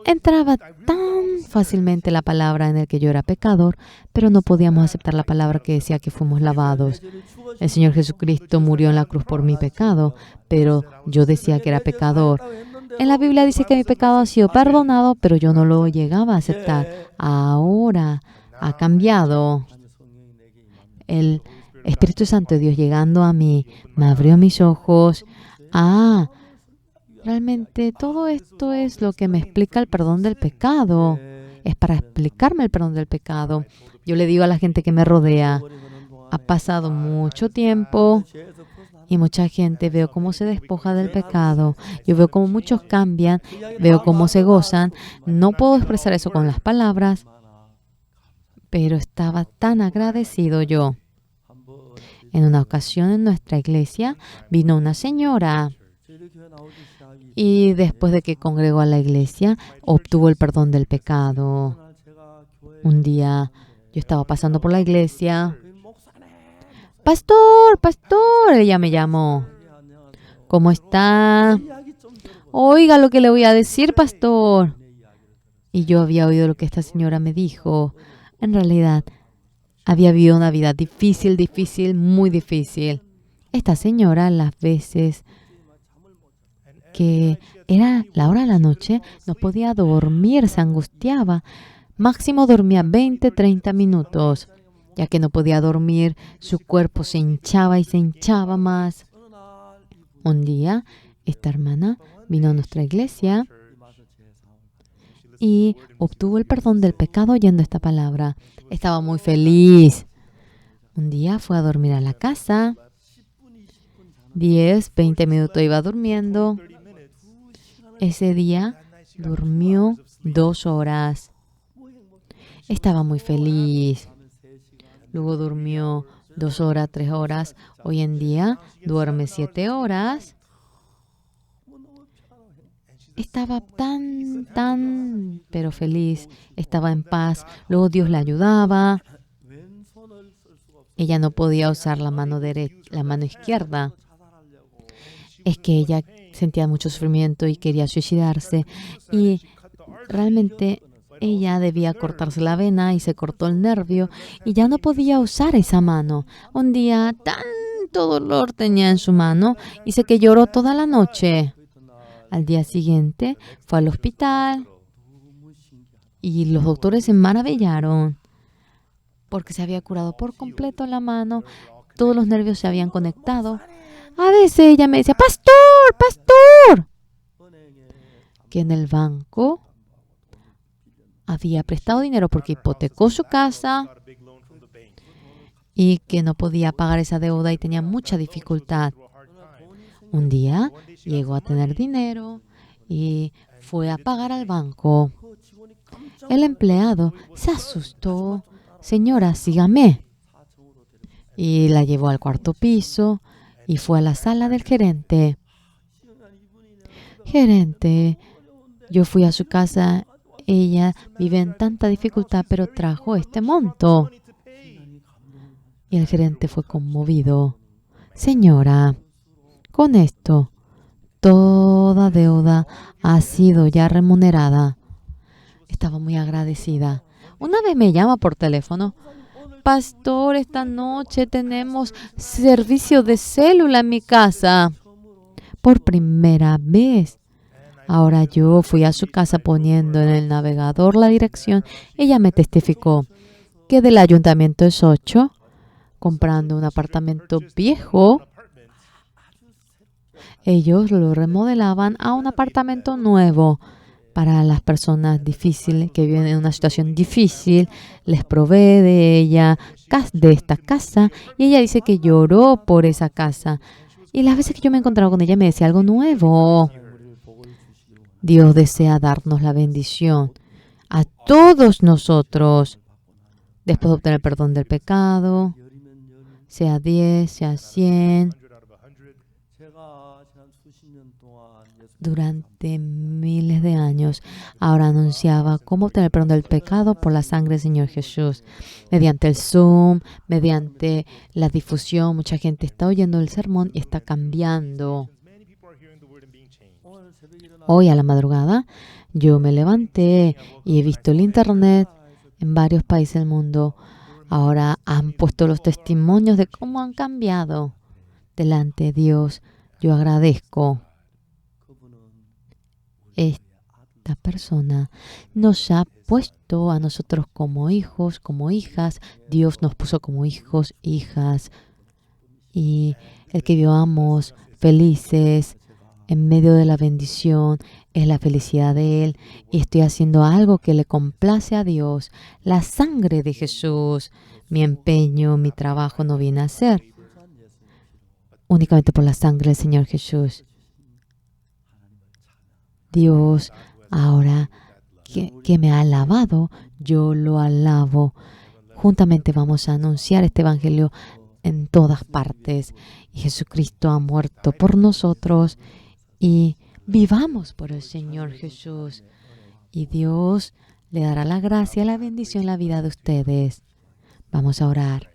Entraba tan fácilmente la palabra en el que yo era pecador, pero no podíamos aceptar la palabra que decía que fuimos lavados. El Señor Jesucristo murió en la cruz por mi pecado, pero yo decía que era pecador. En la Biblia dice que mi pecado ha sido perdonado, pero yo no lo llegaba a aceptar. Ahora ha cambiado. El Espíritu Santo de Dios llegando a mí me abrió mis ojos. Realmente todo esto es lo que me explica el perdón del pecado. Es para explicarme el perdón del pecado. Yo le digo a la gente que me rodea, ha pasado mucho tiempo y mucha gente veo cómo se despoja del pecado. Yo veo cómo muchos cambian, veo cómo se gozan. No puedo expresar eso con las palabras, pero estaba tan agradecido yo. En una ocasión en nuestra iglesia vino una señora y después de que congregó a la iglesia obtuvo el perdón del pecado. Un día yo estaba pasando por la iglesia. Pastor, pastor, ella me llamó. ¿Cómo está? Oiga lo que le voy a decir, pastor. Y yo había oído lo que esta señora me dijo. En realidad, había vivido una vida difícil, muy difícil. Esta señora, las veces que era la hora de la noche, no podía dormir, se angustiaba. Máximo dormía 20, 30 minutos. Ya que no podía dormir, su cuerpo se hinchaba y se hinchaba más. Un día, esta hermana vino a nuestra iglesia y obtuvo el perdón del pecado oyendo esta palabra. Estaba muy feliz. Un día fue a dormir a la casa. 10, 20 minutos iba durmiendo. Ese día durmió 2 horas. Estaba muy feliz. Luego durmió 2 horas, 3 horas. Hoy en día duerme 7 horas. Estaba pero feliz. Estaba en paz. Luego Dios la ayudaba. Ella no podía usar la mano izquierda. Es que ella sentía mucho sufrimiento y quería suicidarse. Y realmente ella debía cortarse la vena y se cortó el nervio y ya no podía usar esa mano. Un día tanto dolor tenía en su mano y dice que lloró toda la noche. Al día siguiente fue al hospital y los doctores se maravillaron porque se había curado por completo la mano. Todos los nervios se habían conectado. A veces ella me decía, pastor, pastor, que en el banco había prestado dinero porque hipotecó su casa y que no podía pagar esa deuda y tenía mucha dificultad. Un día llegó a tener dinero y fue a pagar al banco. El empleado se asustó. Señora, sígame. Y la llevó al 4º piso y fue a la sala del gerente. Gerente, yo fui a su casa. Ella vive en tanta dificultad, pero trajo este monto. Y el gerente fue conmovido. Señora, con esto, toda deuda ha sido ya remunerada. Estaba muy agradecida. Una vez me llama por teléfono. Pastor, esta noche tenemos servicio de célula en mi casa. Por primera vez. Ahora yo fui a su casa poniendo en el navegador la dirección. Ella me testificó que del ayuntamiento es 8, comprando un apartamento viejo, ellos lo remodelaban a un apartamento nuevo para las personas difíciles que viven en una situación difícil. Les provee de esta casa, y ella dice que lloró por esa casa. Y las veces que yo me encontraba con ella me decía algo nuevo. Dios desea darnos la bendición a todos nosotros después de obtener el perdón del pecado, sea 10, sea 100. Durante miles de años, ahora anunciaba cómo obtener el perdón del pecado por la sangre del Señor Jesús. Mediante el Zoom, mediante la difusión, mucha gente está oyendo el sermón y está cambiando. Hoy a la madrugada yo me levanté y he visto el internet en varios países del mundo. Ahora han puesto los testimonios de cómo han cambiado delante de Dios. Yo agradezco. Esta persona nos ha puesto a nosotros como hijos, como hijas. Dios nos puso como hijos, hijas. Y el que vivamos felices en medio de la bendición es la felicidad de Él. Y estoy haciendo algo que le complace a Dios. La sangre de Jesús, mi empeño, mi trabajo no viene a ser únicamente por la sangre del Señor Jesús. Dios, ahora que me ha alabado, yo lo alabo. Juntamente vamos a anunciar este evangelio en todas partes. Y Jesucristo ha muerto por nosotros y vivamos por el Señor Jesús. Y Dios le dará la gracia, la bendición en la vida de ustedes. Vamos a orar.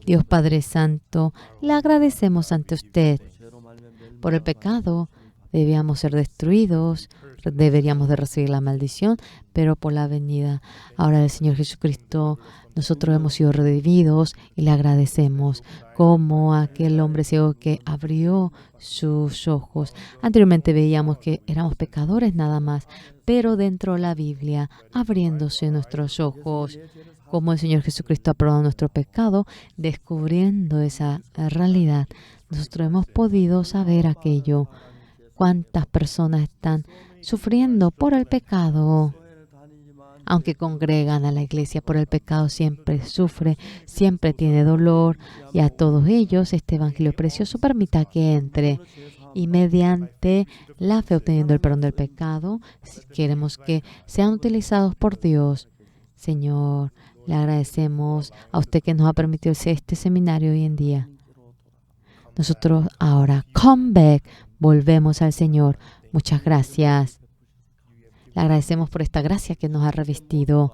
Dios Padre Santo, le agradecemos ante usted. Por el pecado debíamos ser destruidos, deberíamos de recibir la maldición, pero por la venida ahora del Señor Jesucristo, nosotros hemos sido redimidos y le agradecemos como aquel hombre ciego que abrió sus ojos. Anteriormente veíamos que éramos pecadores nada más, pero dentro de la Biblia, abriéndose nuestros ojos, como el Señor Jesucristo ha perdonado nuestro pecado, descubriendo esa realidad, nosotros hemos podido saber aquello. ¿Cuántas personas están sufriendo por el pecado? Aunque congregan a la iglesia por el pecado, siempre sufre, siempre tiene dolor. Y a todos ellos este evangelio precioso permita que entre. Y mediante la fe obteniendo el perdón del pecado, queremos que sean utilizados por Dios. Señor, le agradecemos a usted que nos ha permitido hacer este seminario hoy en día. Nosotros ahora, come back, volvemos al Señor. Muchas gracias. Le agradecemos por esta gracia que nos ha revestido.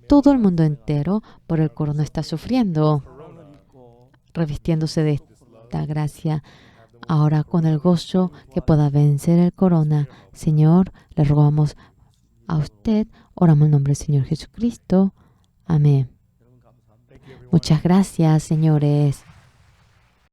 Todo el mundo entero por el corona está sufriendo, revistiéndose de esta gracia. Ahora con el gozo que pueda vencer el corona. Señor, le rogamos a usted. Oramos en nombre del Señor Jesucristo. Amén. Muchas gracias, señores.